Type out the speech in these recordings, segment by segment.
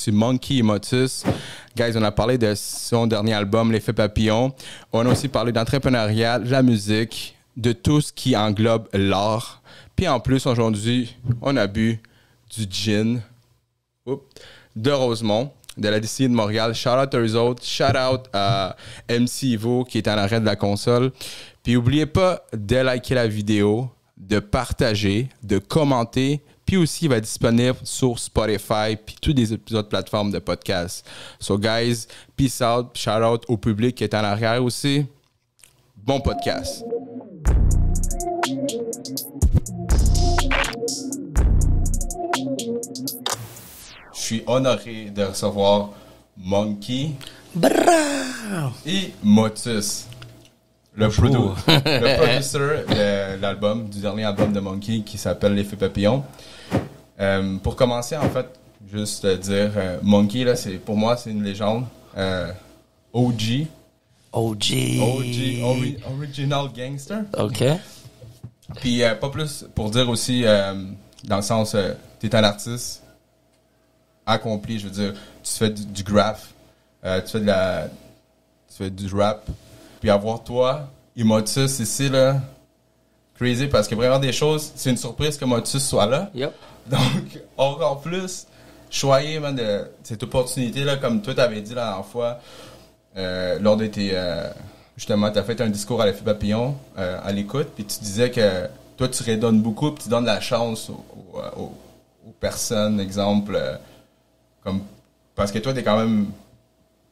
reçu Monkey et Motus. Guys, on a parlé de son dernier album, L'Effet Papillon. On a aussi parlé d'entrepreneuriat, de la musique, de tout ce qui englobe l'art. Puis en plus, aujourd'hui, on a bu du gin de Rosemont, de la distillerie de Montréal. Shout out à eux autres. Shout out à MC Ivo qui est en arrêt de la console. Puis n'oubliez pas de liker la vidéo, de partager, de commenter. Puis aussi, il va être disponible sur Spotify puis toutes les autres plateformes de podcast. So guys, peace out. Shout out au public qui est en arrière aussi. Bon podcast. Je suis honoré de recevoir Monkey et Motus, le producer de l'album, du dernier album de Monkey qui s'appelle L'Effet Papillon. Pour commencer, en fait, juste dire, Monkey, là, pour moi, c'est une légende. OG, Original Gangster. OK. Puis, pas plus pour dire aussi, dans le sens, t'es un artiste accompli, je veux dire, tu fais du graph, tu fais du rap, puis avoir toi et Motus ici, là, crazy, parce que vraiment des choses, c'est une surprise que Motus soit là. Yep. Donc, encore plus, choyé, man, de cette opportunité-là, comme toi t'avais dit la dernière fois, lors de tes, justement, t'as fait un discours à l'Effet Papillon, à l'écoute, puis tu disais que toi, tu redonnes beaucoup, puis tu donnes la chance aux personnes, exemple, comme, parce que toi, t'es quand même,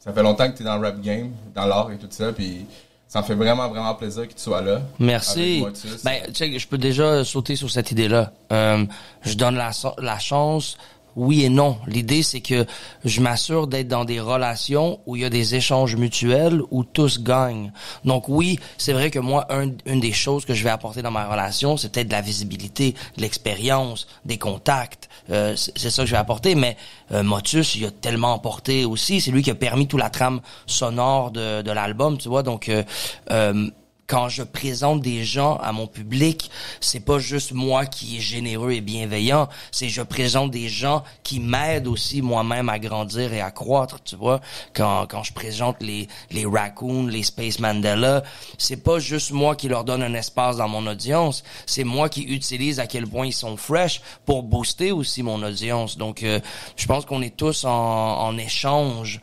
ça fait longtemps que t'es dans le rap game, dans l'art et tout ça, puis ça me fait vraiment, vraiment plaisir que tu sois là. Merci. Ben, check, je peux déjà sauter sur cette idée-là. Je donne la chance, oui et non. L'idée, c'est que je m'assure d'être dans des relations où il y a des échanges mutuels, où tous gagnent. Donc oui, c'est vrai que moi, une des choses que je vais apporter dans ma relation, c'est peut-être de la visibilité, de l'expérience, des contacts. C'est ça que je vais apporter, mais Motus, il a tellement apporté aussi. C'est lui qui a permis toute la trame sonore de l'album, tu vois. Donc, quand je présente des gens à mon public, c'est pas juste moi qui est généreux et bienveillant, c'est je présente des gens qui m'aident aussi moi-même à grandir et à croître, tu vois. Quand je présente les Raccoons, les Space Mandela, c'est pas juste moi qui leur donne un espace dans mon audience, c'est moi qui utilise à quel point ils sont fresh pour booster aussi mon audience. Donc, je pense qu'on est tous en échange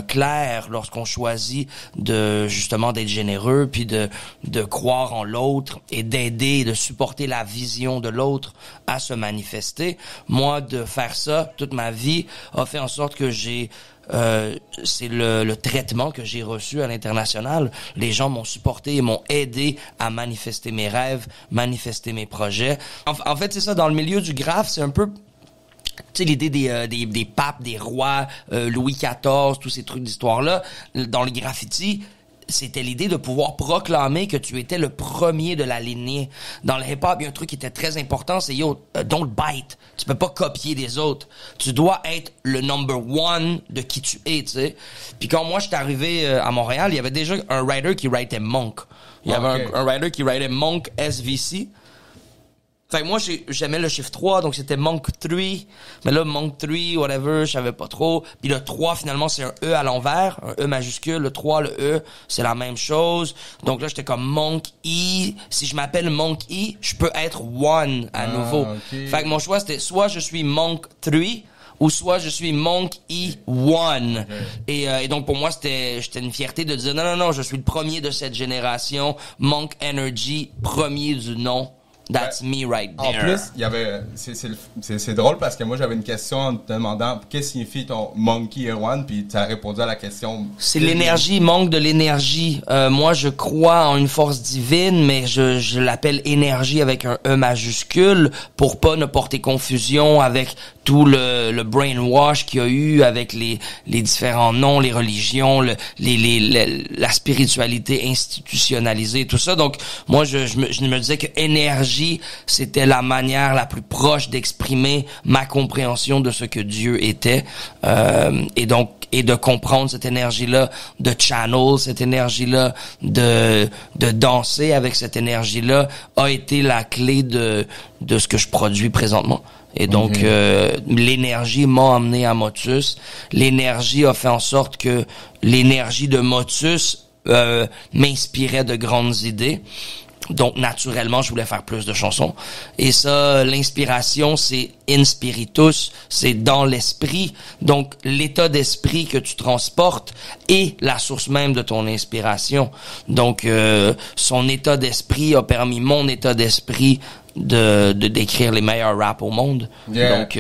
clair lorsqu'on choisit de justement d'être généreux puis de croire en l'autre et d'aider, de supporter la vision de l'autre à se manifester. Moi, de faire ça toute ma vie a fait en sorte que j'ai c'est le traitement que j'ai reçu à l'international. Les gens m'ont supporté et m'ont aidé à manifester mes rêves, manifester mes projets. En fait, c'est ça, dans le milieu du graphe, c'est un peu, tu sais, l'idée des papes, des rois, Louis XIV, tous ces trucs d'histoire-là, dans le graffiti, c'était l'idée de pouvoir proclamer que tu étais le premier de la lignée. Dans le hip-hop, il y a un truc qui était très important, c'est don't bite. Tu peux pas copier des autres. Tu dois être le number one de qui tu es, tu sais. Puis quand moi, j'étais arrivé à Montréal, il y avait déjà un writer qui writait Monk. Il y avait un writer qui writait Monk SVC. Fait que moi, j'aimais le chiffre 3, donc c'était Monk 3. Mais là, Monk 3, whatever, je savais pas trop. Puis le 3, finalement, c'est un E à l'envers, un E majuscule. Le 3, le E, c'est la même chose. Donc là, j'étais comme Monk E. Si je m'appelle Monk E, je peux être One à nouveau. Okay. Fait que mon choix, c'était soit je suis Monk 3, ou soit je suis Monk E1. Et donc pour moi, j'étais une fierté de dire non, je suis le premier de cette génération. Monk Energy, premier du nom. That's me right there. En plus, il y avait, c'est drôle parce que moi j'avais une question en te demandant qu'est-ce que signifie ton Monkey One, puis tu as répondu à la question. C'est l'énergie, manque de l'énergie. Moi, je crois en une force divine, mais je l'appelle énergie avec un E majuscule pour pas ne porter confusion avec tout le brainwash qu'il y a eu avec les différents noms, les religions, la spiritualité institutionnalisée, tout ça. Donc, moi, je me disais que énergie, c'était la manière la plus proche d'exprimer ma compréhension de ce que Dieu était. Et de comprendre cette énergie-là, de channel cette énergie-là, de danser avec cette énergie-là, a été la clé de ce que je produis présentement. Et donc, l'énergie m'a amené à Motus. L'énergie a fait en sorte que l'énergie de Motus m'inspirait de grandes idées. Donc, naturellement, je voulais faire plus de chansons. Et ça, l'inspiration, c'est in spiritus, c'est dans l'esprit. Donc, l'état d'esprit que tu transportes est la source même de ton inspiration. Donc, son état d'esprit a permis mon état d'esprit de d'écrire les meilleurs raps au monde. Yeah. Donc,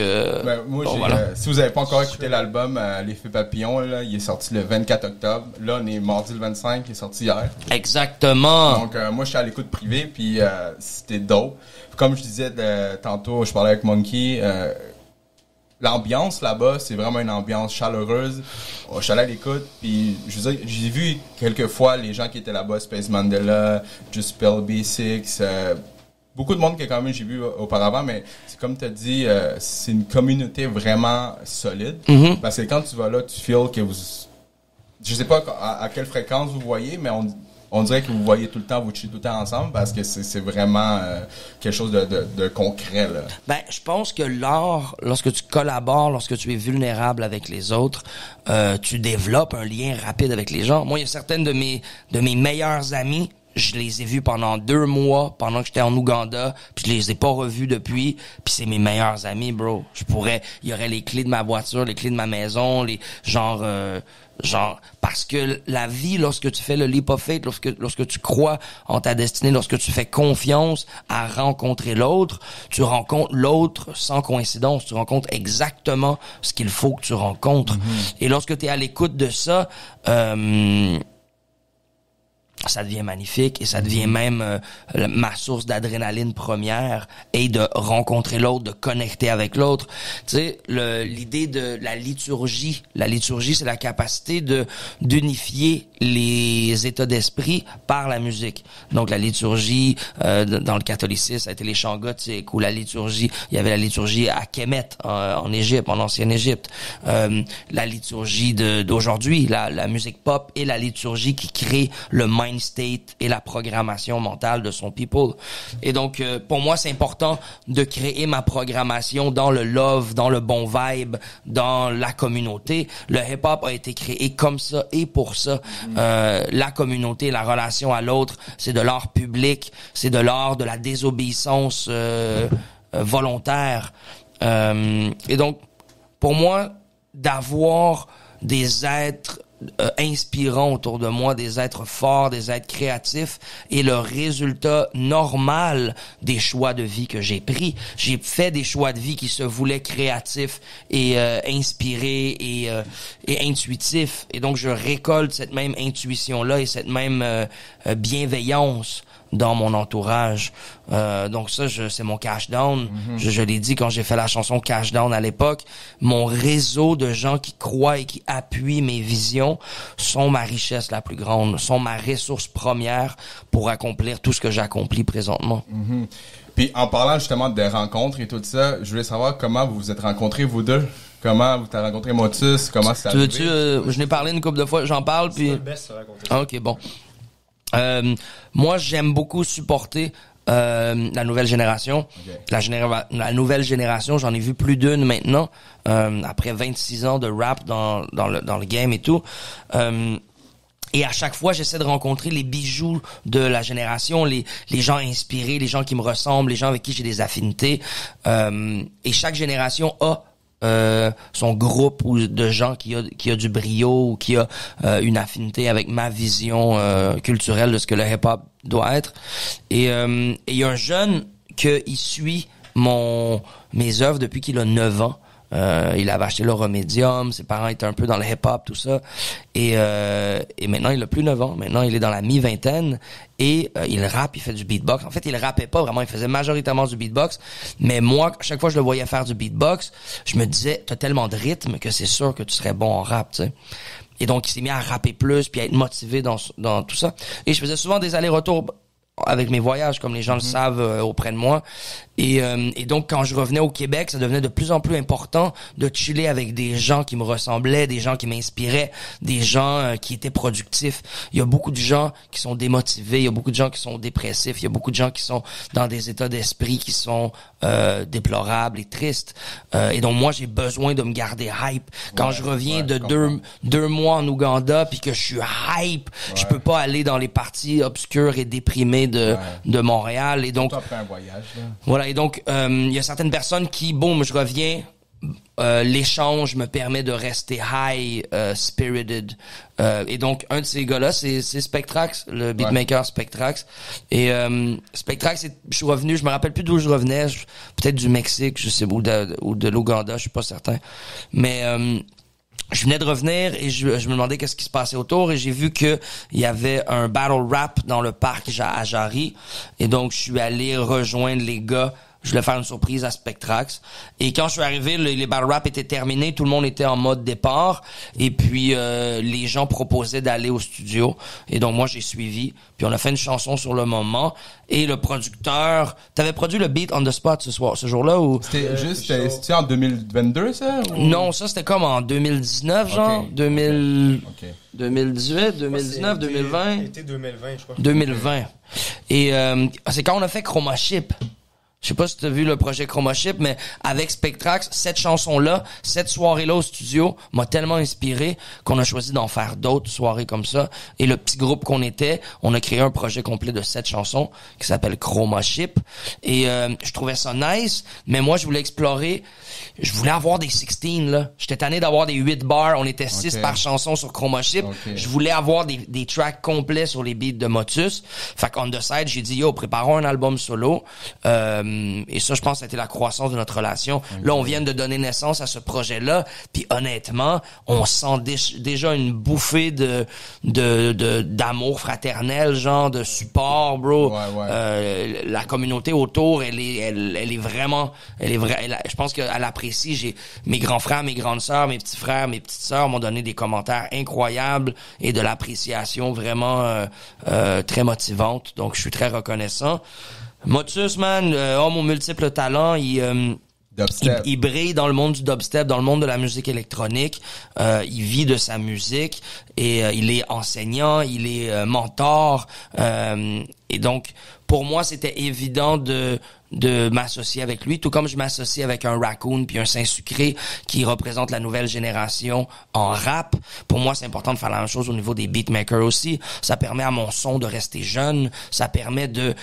moi, voilà. Si vous avez pas encore écouté l'album L'Effet Papillon, là, il est sorti le 24 octobre. Là, on est mardi le 25, il est sorti hier. Exactement. Donc, moi, je suis à l'écoute privée, puis c'était dope. Comme je disais tantôt, je parlais avec Monkey, l'ambiance là-bas, c'est vraiment une ambiance chaleureuse. Je suis allé à l'écoute, puis je veux dire, j'ai vu quelques fois les gens qui étaient là-bas, Space Mandela, Just Spell B6, beaucoup de monde que quand même j'ai vu auparavant, mais c'est comme tu as dit, c'est une communauté vraiment solide. Mm-hmm. Parce que quand tu vas là, tu feels que vous... Je sais pas à quelle fréquence vous voyez, mais on dirait que vous voyez tout le temps, vous chillez tout le temps ensemble, parce que c'est vraiment quelque chose de concret, là. Ben, je pense que l'art, lorsque tu collabores, lorsque tu es vulnérable avec les autres, tu développes un lien rapide avec les gens. Moi, il y a certaines de mes meilleurs amis, je les ai vus pendant 2 mois, pendant que j'étais en Ouganda, puis je les ai pas revus depuis, puis c'est mes meilleurs amis, bro. Il y aurait les clés de ma voiture, les clés de ma maison, genre, parce que la vie, lorsque tu fais le leap of faith, lorsque tu crois en ta destinée, lorsque tu fais confiance à rencontrer l'autre, tu rencontres l'autre sans coïncidence, tu rencontres exactement ce qu'il faut que tu rencontres. Mm-hmm. Et lorsque tu es à l'écoute de ça, ça devient magnifique et ça devient même ma source d'adrénaline première et de rencontrer l'autre, de connecter avec l'autre. Tu sais, l'idée de la liturgie, c'est la capacité d'unifier les états d'esprit par la musique. Donc la liturgie dans le catholicisme, ça a été les chants gothiques, ou la liturgie, il y avait la liturgie à Kemet en Égypte, en ancienne Égypte. La liturgie d'aujourd'hui, la musique pop et la liturgie qui crée le mind state et la programmation mentale de son people. Et donc, pour moi, c'est important de créer ma programmation dans le love, dans le bon vibe, dans la communauté. Le hip-hop a été créé comme ça et pour ça. La communauté, la relation à l'autre, c'est de l'art public, c'est de l'art de la désobéissance volontaire. Et donc, pour moi, d'avoir des êtres inspirants autour de moi, des êtres forts, des êtres créatifs, et le résultat normal des choix de vie que j'ai pris. J'ai fait des choix de vie qui se voulaient créatifs et inspirés et intuitifs, et donc je récolte cette même intuition-là et cette même bienveillance dans mon entourage. Donc ça, c'est mon cash down. Mm-hmm. Je l'ai dit quand j'ai fait la chanson Cash Down à l'époque. Mon réseau de gens qui croient et qui appuient mes visions sont ma richesse la plus grande, sont ma ressource première pour accomplir tout ce que j'accomplis présentement. Mm-hmm. Puis en parlant justement des rencontres et tout ça, je voulais savoir comment vous vous êtes rencontrés, vous deux. Comment vous t'as rencontré Motus? Comment c'est arrivé? Je n'ai parlé une couple de fois, j'en parle, puis... C'est le best de raconter. Ah, ok, bon. Moi, j'aime beaucoup supporter la nouvelle génération. Okay. La nouvelle génération, j'en ai vu plus d'une maintenant, après 26 ans de rap dans le game et tout. Et à chaque fois, j'essaie de rencontrer les bijoux de la génération, les gens inspirés, les gens qui me ressemblent, les gens avec qui j'ai des affinités. Et chaque génération a son groupe ou de gens qui a du brio ou qui a une affinité avec ma vision culturelle de ce que le hip-hop doit être. Et il y a un jeune il suit mes œuvres depuis qu'il a 9 ans. Il avait acheté l'Aura Medium, ses parents étaient un peu dans le hip-hop, tout ça. Et maintenant, il a plus 9 ans. Maintenant, il est dans la mi-vingtaine et il rappe, il fait du beatbox. En fait, il rappait pas vraiment, il faisait majoritairement du beatbox. Mais moi, chaque fois que je le voyais faire du beatbox, je me disais, t'as tellement de rythme que c'est sûr que tu serais bon en rap, tu sais. Et donc, il s'est mis à rapper plus puis à être motivé dans tout ça. Et je faisais souvent des allers-retours avec mes voyages, comme les gens le savent auprès de moi. Et donc, quand je revenais au Québec, ça devenait de plus en plus important de chiller avec des gens qui me ressemblaient, des gens qui m'inspiraient, des gens qui étaient productifs. Il y a beaucoup de gens qui sont démotivés, il y a beaucoup de gens qui sont dépressifs, il y a beaucoup de gens qui sont dans des états d'esprit qui sont déplorables et tristes. Et donc, moi, j'ai besoin de me garder hype. Quand je reviens de deux mois en Ouganda, puis que je suis hype, je peux pas aller dans les parties obscures et déprimées de Montréal. Et donc, après un voyage, là. Voilà, et donc il y a certaines personnes qui, boum, je reviens, l'échange me permet de rester high spirited. Et donc un de ces gars-là, c'est Spectrax, le beatmaker Spectrax. Et Spectrax, je suis revenu, je me rappelle plus d'où je revenais, peut-être du Mexique, je sais, ou de l'Ouganda, je suis pas certain. Mais je venais de revenir et je me demandais qu'est-ce qui se passait autour et j'ai vu que il y avait un battle rap dans le parc à Jarry et donc je suis allé rejoindre les gars. Je voulais faire une surprise à Spectrax. Et quand je suis arrivé, les battle rap étaient terminés, tout le monde était en mode départ. Et puis les gens proposaient d'aller au studio. Et donc moi j'ai suivi. Puis on a fait une chanson sur le moment. Et le producteur, t'avais produit le beat on the spot ce jour-là ou c'était juste c'était en 2022 ça ou... Non, ça c'était comme en 2019 genre, 2018, 2019, 2020. C'était 2020 je crois. 2020. Et c'est quand on a fait Chroma Chip. Je sais pas si tu as vu le projet Chroma Chip, mais avec Spectrax, cette chanson-là, cette soirée-là au studio m'a tellement inspiré qu'on a choisi d'en faire d'autres soirées comme ça. Et le petit groupe qu'on était, on a créé un projet complet de 7 chansons qui s'appelle Chroma Chip. Et je trouvais ça nice, mais moi, je voulais explorer. Je voulais avoir des 16, là. J'étais tanné d'avoir des 8 bars. On était 6 par chanson sur Chroma Chip. Je voulais avoir des tracks complets sur les beats de Motus. Fait qu'on the side, j'ai dit, yo, préparons un album solo. Et ça, je pense, ça a été la croissance de notre relation. Là, on vient de donner naissance à ce projet-là. Puis honnêtement, on sent déjà une bouffée d'amour fraternel, genre de support, bro. La communauté autour, elle est vraiment, je pense qu'elle apprécie. J'ai mes grands frères, mes grandes sœurs, mes petits frères, mes petites sœurs m'ont donné des commentaires incroyables et de l'appréciation vraiment très motivante. Donc, je suis très reconnaissant. Motus, man, homme aux multiples talents, il brille dans le monde du dubstep, dans le monde de la musique électronique. Il vit de sa musique et il est enseignant, il est mentor. Et donc, pour moi, c'était évident de m'associer avec lui, tout comme je m'associe avec un Raccoon puis un Saint-Sucré qui représente la nouvelle génération en rap. Pour moi, c'est important de faire la même chose au niveau des beatmakers aussi. Ça permet à mon son de rester jeune. Ça permet de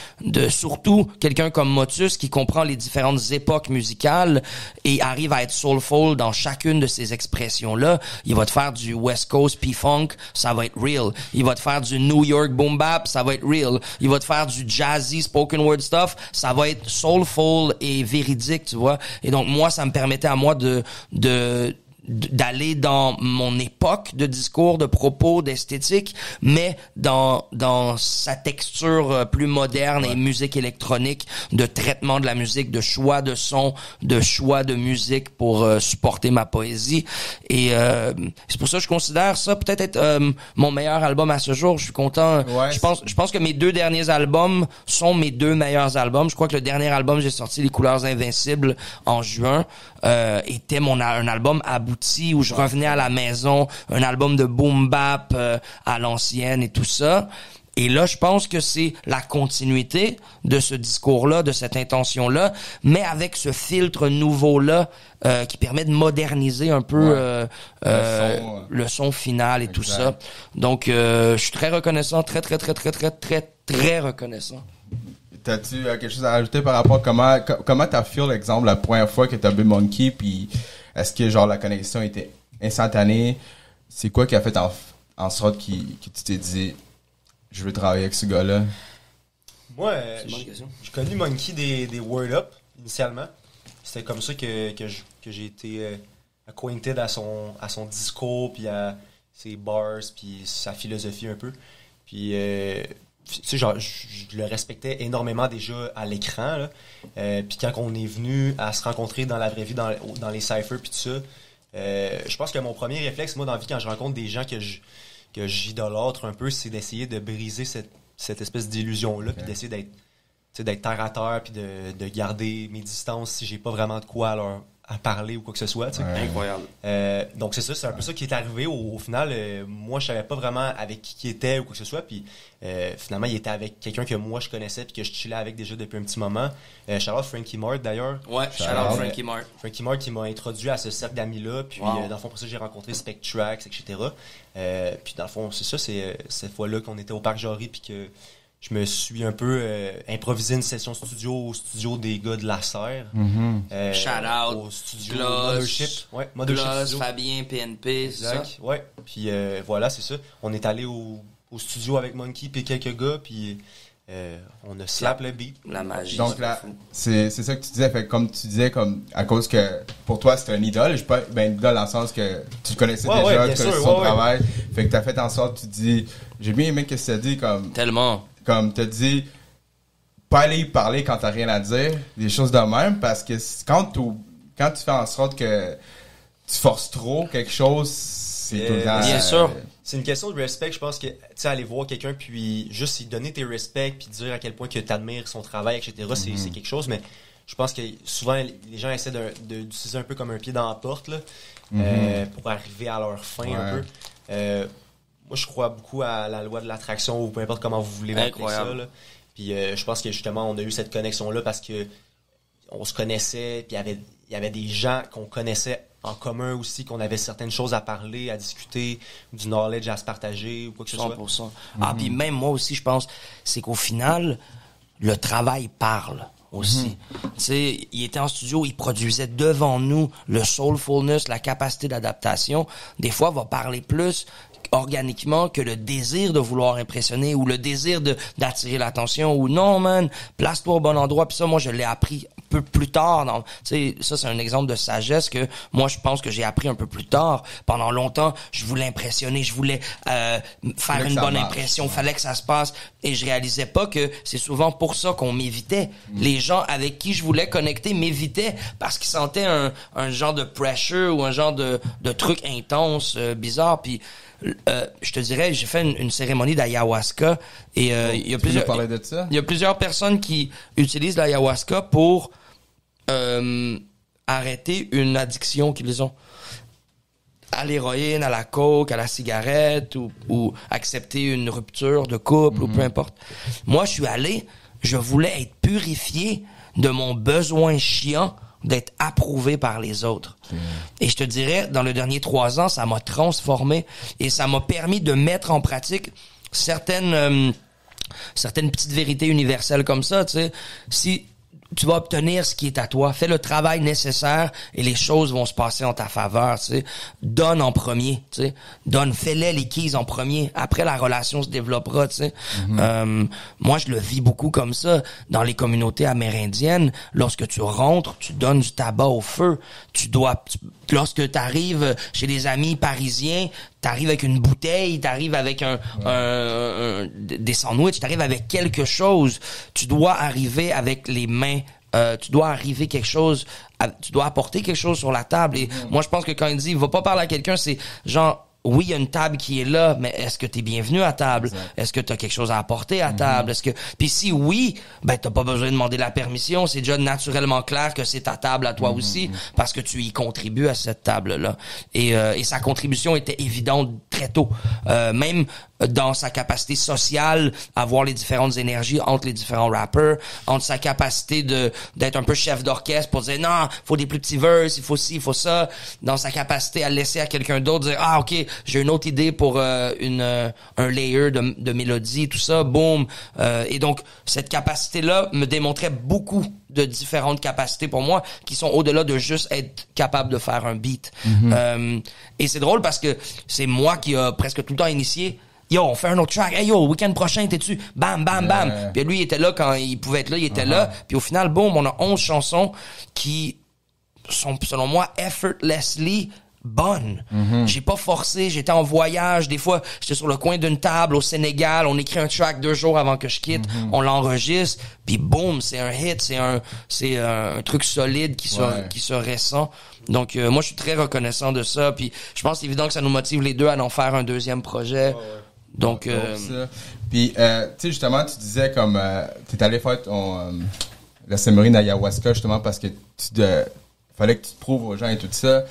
surtout quelqu'un comme Motus qui comprend les différentes époques musicales et arrive à être soulful dans chacune de ces expressions-là. Il va te faire du West Coast P-Funk, ça va être real. Il va te faire du New York Boom Bap, ça va être real. Il va te faire du jazzy spoken word stuff, ça va être soulful et véridique, tu vois. Et donc, moi, ça me permettait à moi d'aller dans mon époque de discours, de propos, d'esthétique, mais dans sa texture plus moderne et musique électronique, de traitement de la musique, de choix de son, de choix de musique pour supporter ma poésie. Et c'est pour ça que je considère ça peut-être être mon meilleur album à ce jour. Je suis content. Ouais, je pense que mes 2 derniers albums sont mes 2 meilleurs albums. Je crois que le dernier album, j'ai sorti Les Couleurs Invincibles en juin, était un album abouti où je revenais à la maison, un album de boom bap à l'ancienne et tout ça. Et là, je pense que c'est la continuité de ce discours-là, de cette intention-là, mais avec ce filtre nouveau-là qui permet de moderniser un peu le son final et tout ça. Donc, je suis très reconnaissant, très reconnaissant. T'as-tu quelque chose à rajouter par rapport à comment t'as feel, exemple, la première fois que t'as vu Monkey, puis est-ce que genre la connexion était instantanée? C'est quoi qui a fait en sorte que tu t'es dit je veux travailler avec ce gars-là? Moi, j'ai connu Monkey des Word Up initialement. C'était comme ça que j'ai été acquainted à son discours, puis à ses bars, puis sa philosophie un peu. Puis tu sais, genre, je le respectais énormément déjà à l'écran, là. Puis quand on est venu à se rencontrer dans la vraie vie, dans les cyphers, puis tout ça, je pense que mon premier réflexe, moi, dans la vie, quand je rencontre des gens que j'idolâtre un peu, c'est d'essayer de briser cette espèce d'illusion-là, puis d'essayer d'être terre à terre, puis de garder mes distances si j'ai pas vraiment de quoi à parler ou quoi que ce soit. Ouais. Incroyable. Donc c'est ça, c'est un peu ça qui est arrivé. Au final, moi je savais pas vraiment avec qui il était ou quoi que ce soit, puis finalement il était avec quelqu'un que moi je connaissais puis que je chillais avec déjà depuis un petit moment. Shout out Frankie Mart d'ailleurs. Ouais, shout out Frankie Mart. Frankie Mart qui m'a introduit à ce cercle d'amis-là, puis dans le fond pour ça j'ai rencontré Spectrax, etc. Puis dans le fond c'est ça, c'est cette fois-là qu'on était au Parc Jory puis que je me suis un peu improvisé une session studio au studio des gars de la Serre. Shout out. Au studio Gloss, Mothership. Ouais, Mothership Gloss, Studio. Fabien, PNP, c'est ça? Ouais. Puis voilà, c'est ça. On est allé au studio avec Monkey puis quelques gars, puis on a slap le beat. La magie. Donc là, c'est ça que tu disais. Fait comme tu disais, comme à cause que pour toi c'était un idole, je sais pas, ben idole dans le sens que tu le connaissais déjà, tu connaissais son travail. Fait que t'as fait en sorte, tu dis, j'ai bien aimé ce que tu as dit, comme tellement. Comme t'as dit, pas aller y parler quand t'as rien à dire, des choses de même, parce que quand tu fais en sorte que tu forces trop quelque chose, c'est tout le temps. Bien sûr. C'est une question de respect, je pense que, tu sais, aller voir quelqu'un puis juste lui donner tes respects puis dire à quel point que t'admires son travail, etc., c'est quelque chose, mais je pense que souvent, les gens essaient d'utiliser un peu comme un pied dans la porte, là, pour arriver à leur fin un peu. Moi, je crois beaucoup à la loi de l'attraction ou peu importe comment vous voulez appeler ça, là. Puis je pense que justement, on a eu cette connexion-là parce que on se connaissait, puis il y avait des gens qu'on connaissait en commun aussi, qu'on avait certaines choses à parler, à discuter, du knowledge à se partager ou quoi que ce soit. 100%. Ah, puis même moi aussi, je pense, c'est qu'au final, le travail parle aussi. Tu sais, il était en studio, il produisait devant nous le soulfulness, la capacité d'adaptation. Des fois, va parler plus organiquement que le désir de vouloir impressionner ou le désir d'attirer l'attention ou non, man, place-toi au bon endroit. Puis ça, moi, je l'ai appris un peu plus tard. Tu sais, ça, c'est un exemple de sagesse que moi, je pense que j'ai appris un peu plus tard. Pendant longtemps, je voulais impressionner, je voulais faire une bonne impression, fallait que ça se passe. Et je réalisais pas que c'est souvent pour ça qu'on m'évitait. Les gens avec qui je voulais connecter m'évitaient parce qu'ils sentaient un genre de pressure ou un genre de truc intense, bizarre. Puis je te dirais, j'ai fait une cérémonie d'ayahuasca et il y a plusieurs personnes qui utilisent l'ayahuasca pour arrêter une addiction qu'ils ont à l'héroïne, à la coke, à la cigarette ou accepter une rupture de couple ou peu importe. Moi, je voulais être purifié de mon besoin chiant d'être approuvé par les autres. Et je te dirais, dans les derniers 3 ans, ça m'a transformé et ça m'a permis de mettre en pratique certaines petites vérités universelles comme ça, tu sais. Si tu vas obtenir ce qui est à toi, fais le travail nécessaire et les choses vont se passer en ta faveur, tu sais. Donne en premier, tu sais. Fais-les les keys en premier. Après, la relation se développera, tu sais. Moi, je le vis beaucoup comme ça. Dans les communautés amérindiennes, lorsque tu rentres, tu donnes du tabac au feu. Lorsque t'arrives chez des amis parisiens, t'arrives avec une bouteille, t'arrives avec des sandwichs, t'arrives avec quelque chose. Tu dois arriver avec les mains, tu dois arriver quelque chose, tu dois apporter quelque chose sur la table. Et moi, je pense que quand il dit, va pas parler à quelqu'un, c'est genre, oui, il y a une table qui est là, mais est-ce que t'es bienvenu à table? Exact. Est-ce que t'as quelque chose à apporter à table? Puis si oui, ben t'as pas besoin de demander la permission. C'est déjà naturellement clair que c'est ta table à toi aussi, parce que tu y contribues à cette table-là. Et sa contribution était évidente très tôt. Même dans sa capacité sociale à voir les différentes énergies entre les différents rappers, entre sa capacité d'être un peu chef d'orchestre pour dire non, faut des plus petits verses, il faut ci, il faut ça, dans sa capacité à laisser à quelqu'un d'autre dire ah ok, j'ai une autre idée pour un layer de mélodie, tout ça, boom. Et donc cette capacité-là me démontrait beaucoup de différentes capacités pour moi qui sont au-delà de juste être capable de faire un beat. Et c'est drôle parce que c'est moi qui a presque tout le temps initié. Yo, on fait un autre track. Hey yo, week-end prochain, t'es-tu? Bam, bam, bam. Puis lui, il était là quand il pouvait être là, il était là. Puis au final, boum, on a 11 chansons qui sont, selon moi, effortlessly bonnes. J'ai pas forcé, j'étais en voyage. Des fois, j'étais sur le coin d'une table au Sénégal. On écrit un track 2 jours avant que je quitte. On l'enregistre. Puis boum, c'est un hit. C'est un truc solide qui se ressent. Donc, moi, je suis très reconnaissant de ça. Puis je pense évident que ça nous motive les deux à en faire un deuxième projet. Donc, puis, tu sais, justement, tu disais comme, t'es allé faire la cérémonie d'ayahuasca, justement, parce que fallait que tu te prouves aux gens et tout ça,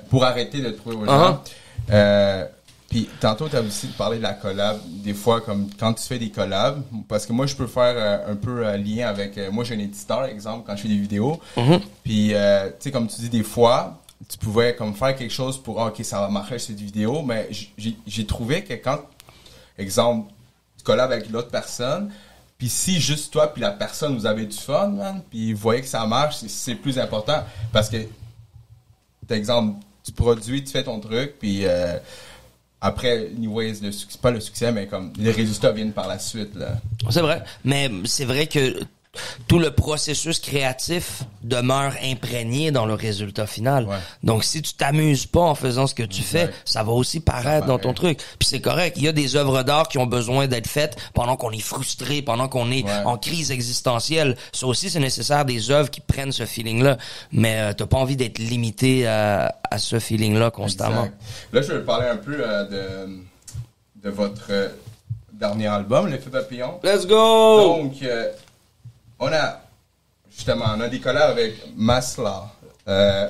pour arrêter de te prouver aux gens. Puis, tantôt, t'as aussi parlé de la collab, des fois, comme, quand tu fais des collabs, parce que moi, je peux faire un peu lien avec, moi, j'ai un éditeur, exemple, quand je fais des vidéos. Puis, tu sais, comme tu dis, des fois, tu pouvais, comme, faire quelque chose pour, OK, ça va marcher cette vidéo, mais j'ai trouvé que quand, exemple, tu collabes avec l'autre personne, puis si juste toi puis la personne, vous avez du fun, man, puis vous voyez que ça marche, c'est plus important. Parce que, par exemple, tu produis, tu fais ton truc, puis après, anyways, pas le succès, mais comme les résultats viennent par la suite, là. C'est vrai, mais c'est vrai que tout le processus créatif demeure imprégné dans le résultat final. Ouais. Donc, si tu t'amuses pas en faisant ce que tu fais, ça va aussi paraître dans ton truc. Puis c'est correct. Il y a des œuvres d'art qui ont besoin d'être faites pendant qu'on est frustré, pendant qu'on est en crise existentielle. Ça aussi, c'est nécessaire des œuvres qui prennent ce feeling-là. Mais t'as pas envie d'être limité à ce feeling-là constamment. Exact. Là, je vais parler un peu de votre dernier album, L'Effet Papillon. Let's go! Donc, on a des collabs avec Masla,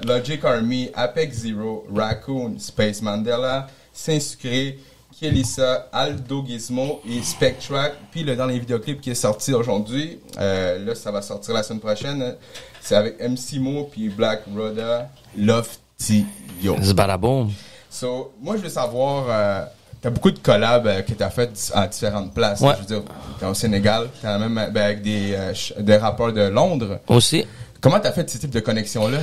Logic Army, Apex Zero, Raccoon, Space Mandela, Saint-Sucré, Kielisa, Aldo Gizmo et Spectrac. Puis le dernier vidéoclip qui est sorti aujourd'hui, là ça va sortir la semaine prochaine, c'est avec MC Mo puis Black Roda, Lofty-Yo. C'est badaboum. So, moi je veux savoir... T'as beaucoup de collabs que t'as fait à différentes places. Ouais. Je veux dire, t'es au Sénégal, t'as même avec des rappeurs de Londres. Aussi. Comment t'as fait ce type de connexion-là?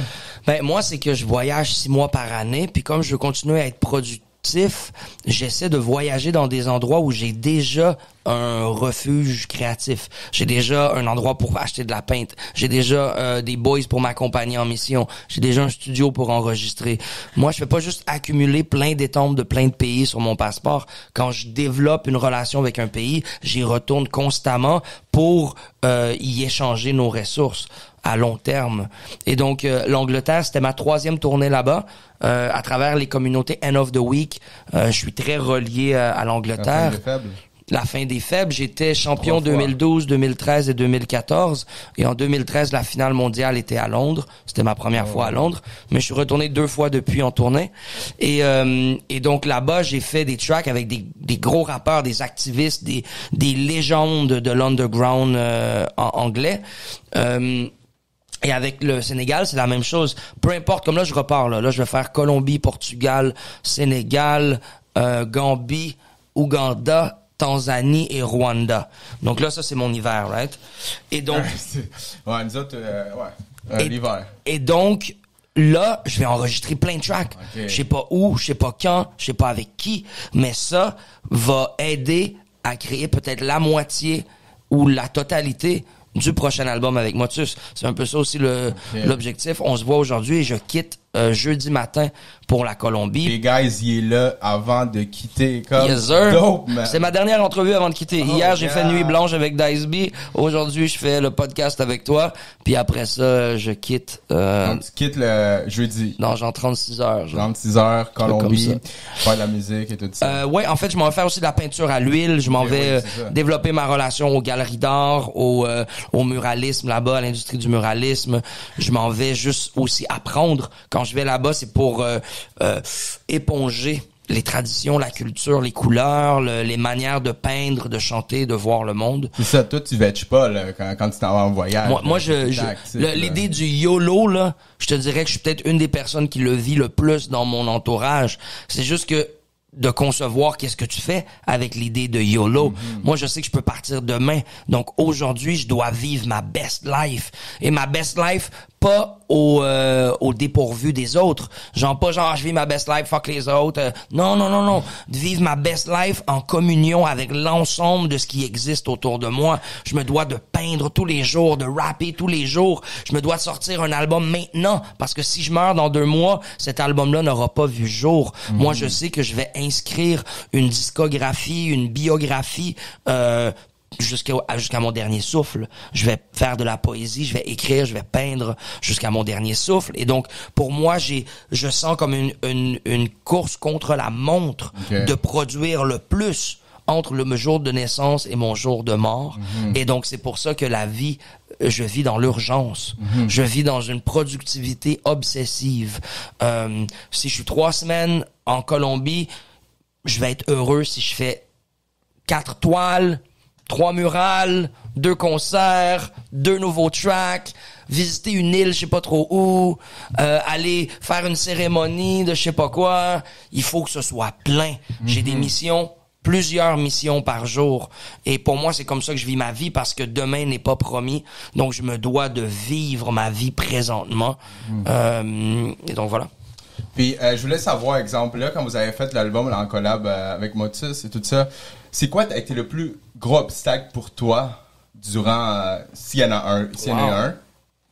Ben, moi, c'est que je voyage 6 mois par année, puis comme je veux continuer à être productif, j'essaie de voyager dans des endroits où j'ai déjà un refuge créatif. J'ai déjà un endroit pour acheter de la peinte. J'ai déjà des boys pour m'accompagner en mission. J'ai déjà un studio pour enregistrer. Moi, je fais pas juste accumuler plein d'étombes de plein de pays sur mon passeport. Quand je développe une relation avec un pays, j'y retourne constamment pour y échanger nos ressources à long terme. Et donc, l'Angleterre, c'était ma 3e tournée là-bas. À travers les communautés End of the Week, je suis très relié à l'Angleterre. La fin des faibles, j'étais champion 2012, 2013 et 2014. Et en 2013, la finale mondiale était à Londres. C'était ma première fois à Londres. Mais je suis retourné 2 fois depuis en tournée. Et donc là-bas, j'ai fait des tracks avec des gros rappeurs, des activistes, des légendes de l'underground en anglais. Et avec le Sénégal, c'est la même chose. Peu importe, comme là, je repars. Là, je vais faire Colombie, Portugal, Sénégal, Gambie, Ouganda, Tanzanie et Rwanda. Donc là, ça, c'est mon hiver, right? Et donc... nous autres, l'hiver. Et donc, là, je vais enregistrer plein de tracks. Okay. Je sais pas où, je sais pas quand, je sais pas avec qui, mais ça va aider à créer peut-être la moitié ou la totalité du prochain album avec Motus. C'est un peu ça aussi l'objectif. On se voit aujourd'hui et je quitte jeudi matin pour la Colombie. Les guys, il est là avant de quitter. Comme yes, sir. Dope, man. C'est ma dernière entrevue avant de quitter. Hier, j'ai fait Nuit Blanche avec Dice B. Aujourd'hui, je fais le podcast avec toi. Puis après ça, je quitte... Donc, tu quittes le jeudi. Non, genre 36 heures. 36 heures, Colombie, faire de la musique et tout ça. Ouais, en fait, je m'en vais faire aussi de la peinture à l'huile. Je m'en vais développer ma relation aux galeries d'art, au muralisme là-bas, à l'industrie du muralisme. Je m'en vais juste aussi apprendre. Quand je vais là-bas, c'est pour éponger les traditions, la culture, les couleurs, les manières de peindre, de chanter, de voir le monde. C'est ça, toi, tu vêches pas là, quand tu t'en vas en voyage. Moi, l'idée du YOLO, là, je te dirais que je suis peut-être une des personnes qui le vit le plus dans mon entourage. C'est juste que de concevoir qu'est-ce que tu fais avec l'idée de YOLO. Mm-hmm. Moi, je sais que je peux partir demain. Donc, aujourd'hui, je dois vivre ma best life. Et ma best life, pas au dépourvu des autres. Genre, je vis ma best life, fuck les autres. Non. De vivre ma best life en communion avec l'ensemble de ce qui existe autour de moi. Je me dois de peindre tous les jours, de rapper tous les jours. Je me dois de sortir un album maintenant. Parce que si je meurs dans 2 mois, cet album-là n'aura pas vu jour. Mm-hmm. Moi, je sais que je vais inscrire une discographie, une biographie, jusqu'à mon dernier souffle. Je vais faire de la poésie, je vais écrire, je vais peindre jusqu'à mon dernier souffle. Et donc, pour moi, je sens comme une course contre la montre de produire le plus entre le jour de naissance et mon jour de mort. Et donc, c'est pour ça que la vie, je vis dans l'urgence. Je vis dans une productivité obsessive. Si je suis 3 semaines en Colombie, je vais être heureux si je fais 4 toiles, 3 murales, 2 concerts, 2 nouveaux tracks, visiter une île, je sais pas trop où, aller faire une cérémonie de je sais pas quoi. Il faut que ce soit plein. J'ai des missions, plusieurs missions par jour. Et pour moi, c'est comme ça que je vis ma vie parce que demain n'est pas promis. Donc, je me dois de vivre ma vie présentement. Et donc, voilà. Puis, je voulais savoir, exemple, là, quand vous avez fait l'album là, en collab avec Motus et tout ça, c'est quoi a été le plus gros obstacle pour toi durant, s'il y en a un, s'il y en a un?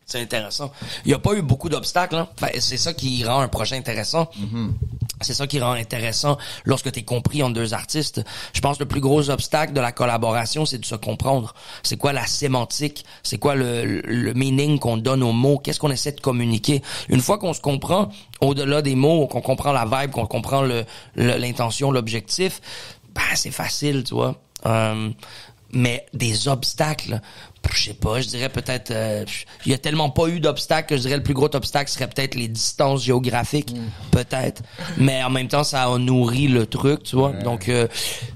C'est intéressant. Il n'y a pas eu beaucoup d'obstacles. Hein? Enfin, c'est ça qui rend un projet intéressant. C'est ça qui rend intéressant lorsque t'es compris entre 2 artistes. Je pense que le plus gros obstacle de la collaboration, c'est de se comprendre. C'est quoi la sémantique? C'est quoi le meaning qu'on donne aux mots? Qu'est-ce qu'on essaie de communiquer? Une fois qu'on se comprend, au-delà des mots, qu'on comprend la vibe, qu'on comprend l'intention, l'objectif, ben, c'est facile, tu vois. Mais des obstacles, je sais pas, je dirais peut-être il y a tellement pas eu d'obstacles que je dirais le plus gros obstacle serait peut-être les distances géographiques, peut-être, mais en même temps ça a nourri le truc, tu vois. Donc il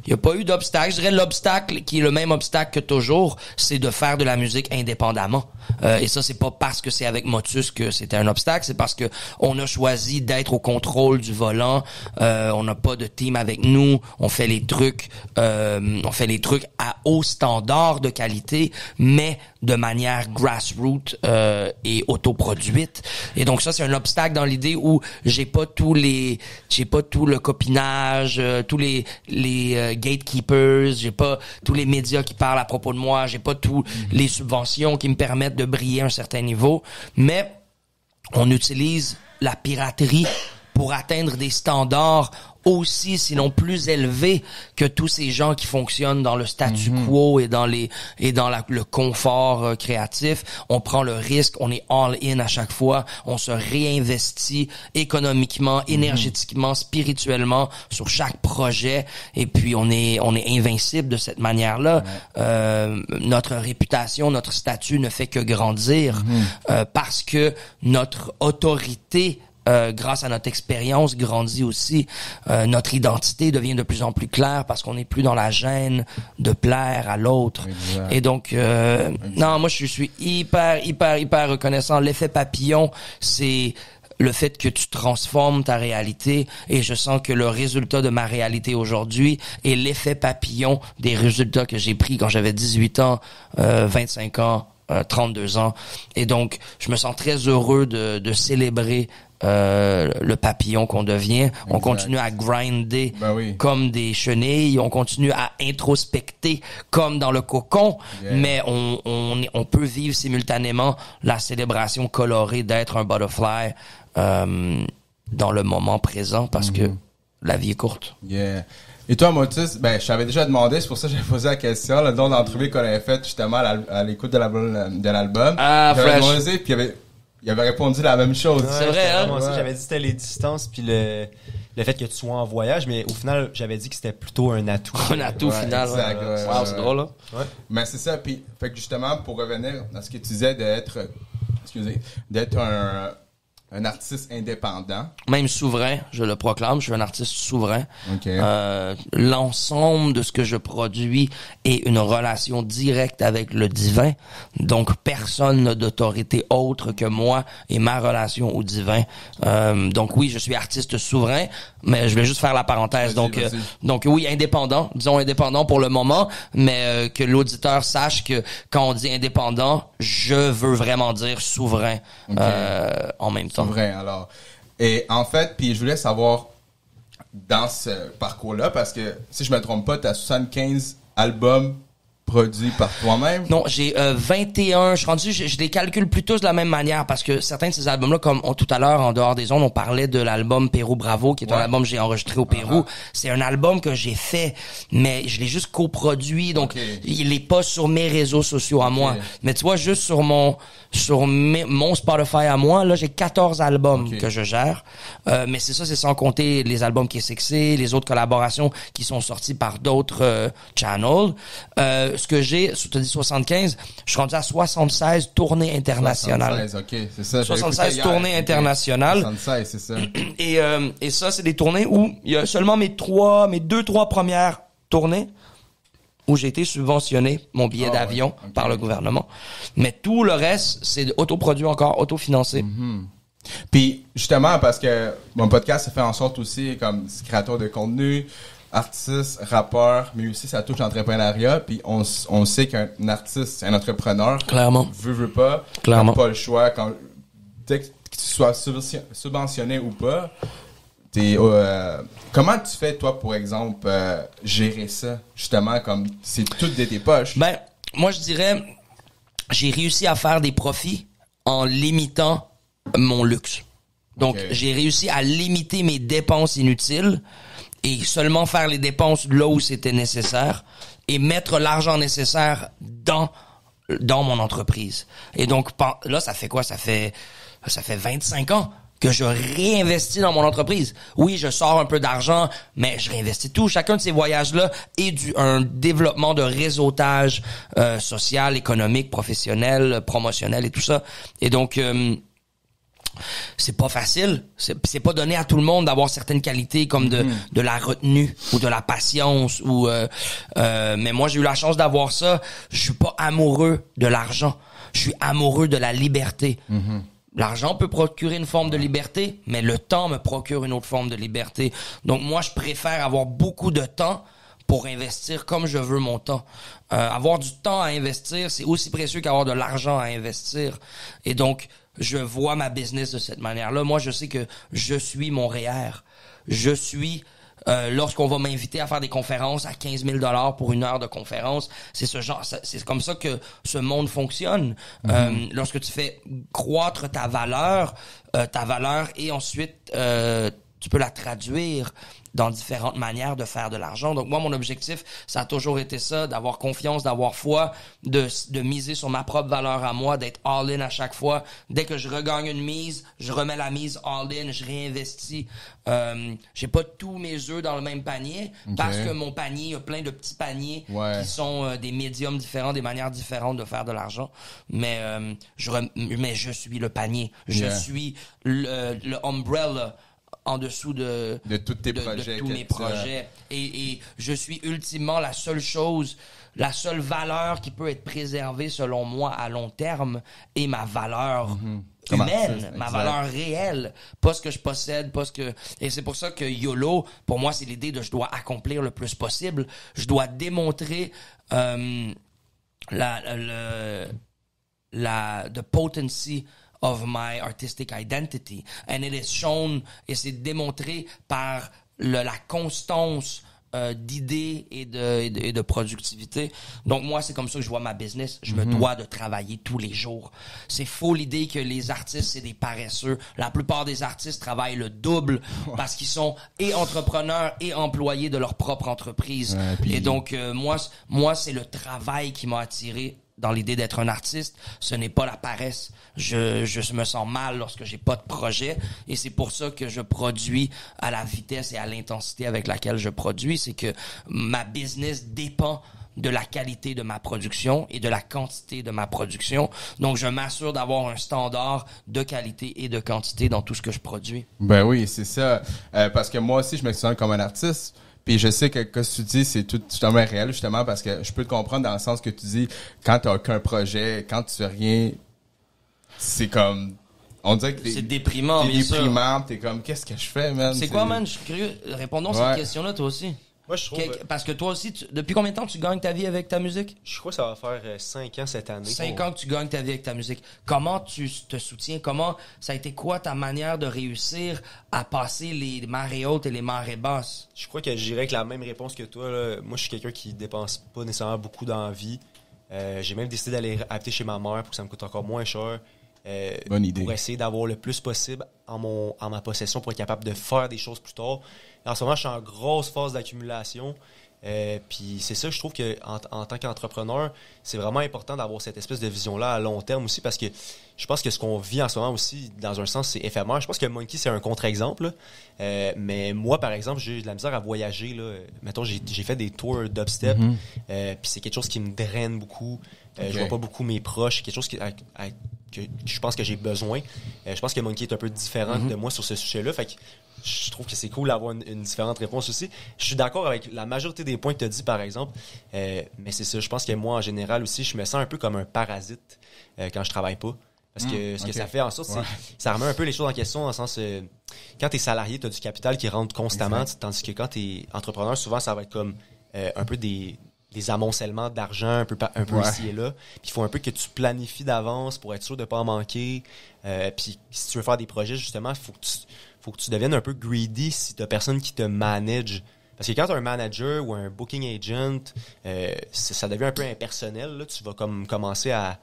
y a pas eu d'obstacle. Je dirais l'obstacle qui est le même obstacle que toujours, c'est de faire de la musique indépendamment. Et ça c'est pas parce que c'est avec Motus que c'était un obstacle, c'est parce que on a choisi d'être au contrôle du volant. On n'a pas de team avec nous, on fait les trucs à haut standard de qualité, mais de manière grassroots et autoproduite. Et donc ça c'est un obstacle dans l'idée où j'ai pas tout le copinage, tous les gatekeepers, j'ai pas tous les médias qui parlent à propos de moi, j'ai pas tous les subventions qui me permettent de briller à un certain niveau, mais on utilise la piraterie pour atteindre des standards aussi, sinon plus élevés que tous ces gens qui fonctionnent dans le statu quo et dans le confort créatif. On prend le risque, on est all-in à chaque fois, on se réinvestit économiquement, énergétiquement, spirituellement sur chaque projet, et puis on est invincible de cette manière-là. Notre réputation, notre statut ne fait que grandir parce que notre autorité grâce à notre expérience grandit aussi. Notre identité devient de plus en plus claire parce qu'on n'est plus dans la gêne de plaire à l'autre. Exact. Et donc non, moi je suis hyper reconnaissant. L'effet papillon, c'est le fait que tu transformes ta réalité, et je sens que le résultat de ma réalité aujourd'hui est l'effet papillon des résultats que j'ai pris quand j'avais 18 ans, 25 ans, 32 ans. Et donc je me sens très heureux de célébrer le papillon qu'on devient. Exact. On continue à grinder comme des chenilles, on continue à introspecter comme dans le cocon, mais on peut vivre simultanément la célébration colorée d'être un butterfly dans le moment présent parce que la vie est courte. Et toi, Motus, je t'avais déjà demandé, c'est pour ça que j'avais posé la question, le don d'entrevue qu'on avait fait justement à l'écoute de l'album. Fresh. Demandé, puis il avait répondu la même chose. Ouais, c'est vrai, hein? Moi aussi, j'avais dit que c'était les distances puis le fait que tu sois en voyage, mais au final, j'avais dit que c'était plutôt un atout. Un atout final. Exact, wow, c'est drôle, là. Ouais. Mais c'est ça, puis fait que justement, pour revenir à ce que tu disais d'être un artiste indépendant. Même souverain, je le proclame, je suis un artiste souverain. Okay. L'ensemble de ce que je produis est une relation directe avec le divin. Donc, personne n'a d'autorité autre que moi et ma relation au divin. Donc oui, je suis artiste souverain, mais je vais juste faire la parenthèse. Donc oui, indépendant, disons indépendant pour le moment, mais que l'auditeur sache que quand on dit indépendant, je veux vraiment dire souverain en même temps. Souverain, alors. Et en fait, puis je voulais savoir dans ce parcours-là, parce que si je me trompe pas, t'as 75 albums produit par toi-même? Non, j'ai 21. Je suis rendu, je les calcule plus tous de la même manière parce que certains de ces albums-là, comme tout à l'heure, en dehors des ondes, on parlait de l'album Pérou Bravo, qui est un album que j'ai enregistré au Pérou. C'est un album que j'ai fait, mais je l'ai juste coproduit, donc il est pas sur mes réseaux sociaux à moi. Mais tu vois, juste sur mon Spotify à moi, là, j'ai 14 albums que je gère. Mais c'est sans compter les albums qui est sexy, les autres collaborations qui sont sorties par d'autres channels. Ce que j'ai, tu te dis 75, je suis rendu à 76 tournées internationales. 76, OK, c'est ça. 76 tournées internationales. 76, c'est ça. Et ça, c'est des tournées où il y a seulement mes 2-3 premières tournées où j'ai été subventionné mon billet d'avion par le gouvernement. Mais tout le reste, c'est autoproduit encore, autofinancé. Puis, justement, parce que mon podcast, ça fait en sorte aussi, comme créateur de contenu, artiste, rappeur, mais aussi ça touche l'entrepreneuriat. Puis on sait qu'un artiste, un entrepreneur, clairement, veut pas, clairement, pas le choix. Dès que tu sois subventionné ou pas, comment tu fais, toi, pour exemple, gérer ça, justement, comme c'est tout de tes poches? Ben, moi, je dirais, j'ai réussi à faire des profits en limitant mon luxe. Donc, j'ai réussi à limiter mes dépenses inutiles et seulement faire les dépenses là où c'était nécessaire et mettre l'argent nécessaire dans mon entreprise. Et donc, là, ça fait quoi? Ça fait 25 ans que je réinvestis dans mon entreprise. Oui, je sors un peu d'argent, mais je réinvestis tout. Chacun de ces voyages-là est un développement de réseautage social, économique, professionnel, promotionnel et tout ça. Et donc, c'est pas facile. C'est pas donné à tout le monde d'avoir certaines qualités comme de la retenue ou de la patience ou mais moi j'ai eu la chance d'avoir ça. Je suis pas amoureux de l'argent. Je suis amoureux de la liberté. L'argent peut procurer une forme de liberté, mais le temps me procure une autre forme de liberté. Donc moi je préfère avoir beaucoup de temps pour investir comme je veux mon temps. Avoir du temps à investir, c'est aussi précieux qu'avoir de l'argent à investir. Et donc je vois ma business de cette manière-là. Moi, je sais que je suis mon REER. Je suis, lorsqu'on va m'inviter à faire des conférences à 15 000 $ pour 1 heure de conférence, c'est c'est comme ça que ce monde fonctionne. Lorsque tu fais croître ta valeur et ensuite, tu peux la traduire dans différentes manières de faire de l'argent. Donc moi, mon objectif, ça a toujours été ça, d'avoir confiance, d'avoir foi, de miser sur ma propre valeur à moi, d'être all-in à chaque fois. Dès que je regagne une mise, je remets la mise all-in, je réinvestis. J'ai pas tous mes œufs dans le même panier, parce que mon panier a plein de petits paniers qui sont des médiums différents, des manières différentes de faire de l'argent. Mais je suis le panier. Je suis le umbrella en dessous de tous tes projets, de tous mes projets. Et je suis ultimement la seule valeur qui peut être préservée selon moi à long terme est ma valeur humaine, ma valeur réelle, pas ce que je possède, et c'est pour ça que YOLO, pour moi, c'est l'idée de je dois accomplir le plus possible, je dois démontrer the potency of my artistic identity. And it is shown, et c'est démontré par la constance d'idées et de productivité. Donc moi, c'est comme ça que je vois ma business. Je me dois de travailler tous les jours. C'est faux l'idée que les artistes, c'est des paresseux. La plupart des artistes travaillent le double parce qu'ils sont et entrepreneurs et employés de leur propre entreprise. Et donc, moi, c'est le travail qui m'a attiré dans l'idée d'être un artiste. Ce n'est pas la paresse. Je me sens mal lorsque j'ai pas de projet, et c'est pour ça que je produis à la vitesse et à l'intensité avec laquelle je produis. C'est que ma business dépend de la qualité de ma production et de la quantité de ma production. Donc, je m'assure d'avoir un standard de qualité et de quantité dans tout ce que je produis. Ben oui, c'est ça. Parce que moi aussi, je me sens comme un artiste. Puis je sais que ce que tu dis, c'est tout totalement réel, justement, parce que je peux te comprendre dans le sens que tu dis, quand t'as aucun projet, quand tu fais rien, c'est comme, on dirait que c'est déprimant, bien sûr. T'es comme, qu'est-ce que je fais, man? C'est quoi, man? Je suis curieux. Répondons à cette question-là, toi aussi. Moi, je trouve... Parce que toi aussi, depuis combien de temps tu gagnes ta vie avec ta musique? Je crois que ça va faire 5 ans cette année. 5 ans que tu gagnes ta vie avec ta musique. Comment tu te soutiens? Comment ça a été quoi ta manière de réussir à passer les marées hautes et les marées basses? Je crois que j'irais avec la même réponse que toi. Là. Moi, je suis quelqu'un qui dépense pas nécessairement beaucoup dans la vie. J'ai même décidé d'aller habiter chez ma mère pour que ça me coûte encore moins cher. Bonne idée. Pour essayer d'avoir le plus possible en ma possession pour être capable de faire des choses plus tard. Et en ce moment, je suis en grosse phase d'accumulation. Puis c'est ça, je trouve que en tant qu'entrepreneur, c'est vraiment important d'avoir cette espèce de vision-là à long terme aussi, parce que je pense que ce qu'on vit en ce moment aussi, dans un sens, c'est éphémère. Je pense que Monkey, c'est un contre-exemple. Mais moi, par exemple, j'ai de la misère à voyager. Là. Mettons, j'ai fait des tours dubstep. Puis c'est quelque chose qui me draine beaucoup. Je vois pas beaucoup mes proches. C'est quelque chose que je pense que j'ai besoin. Je pense que Monkey est un peu différent de moi sur ce sujet-là. Fait que je trouve que c'est cool d'avoir une différente réponse aussi. Je suis d'accord avec la majorité des points que tu as dit, par exemple. Mais c'est ça, je pense que moi, en général aussi, je me sens un peu comme un parasite quand je travaille pas. Parce que ce que ça fait en sorte, c'est ça remet un peu les choses en question dans le sens quand tu es salarié, tu as du capital qui rentre constamment, tandis que quand tu es entrepreneur, souvent ça va être comme un peu des amoncellements d'argent un peu ici et là. Puis il faut un peu que tu planifies d'avance pour être sûr de pas en manquer. Puis si tu veux faire des projets, justement, faut que tu deviennes un peu greedy si t'as personne qui te manage. Parce que quand t'as un manager ou un booking agent, ça devient un peu impersonnel. Là. Tu vas comme commencer à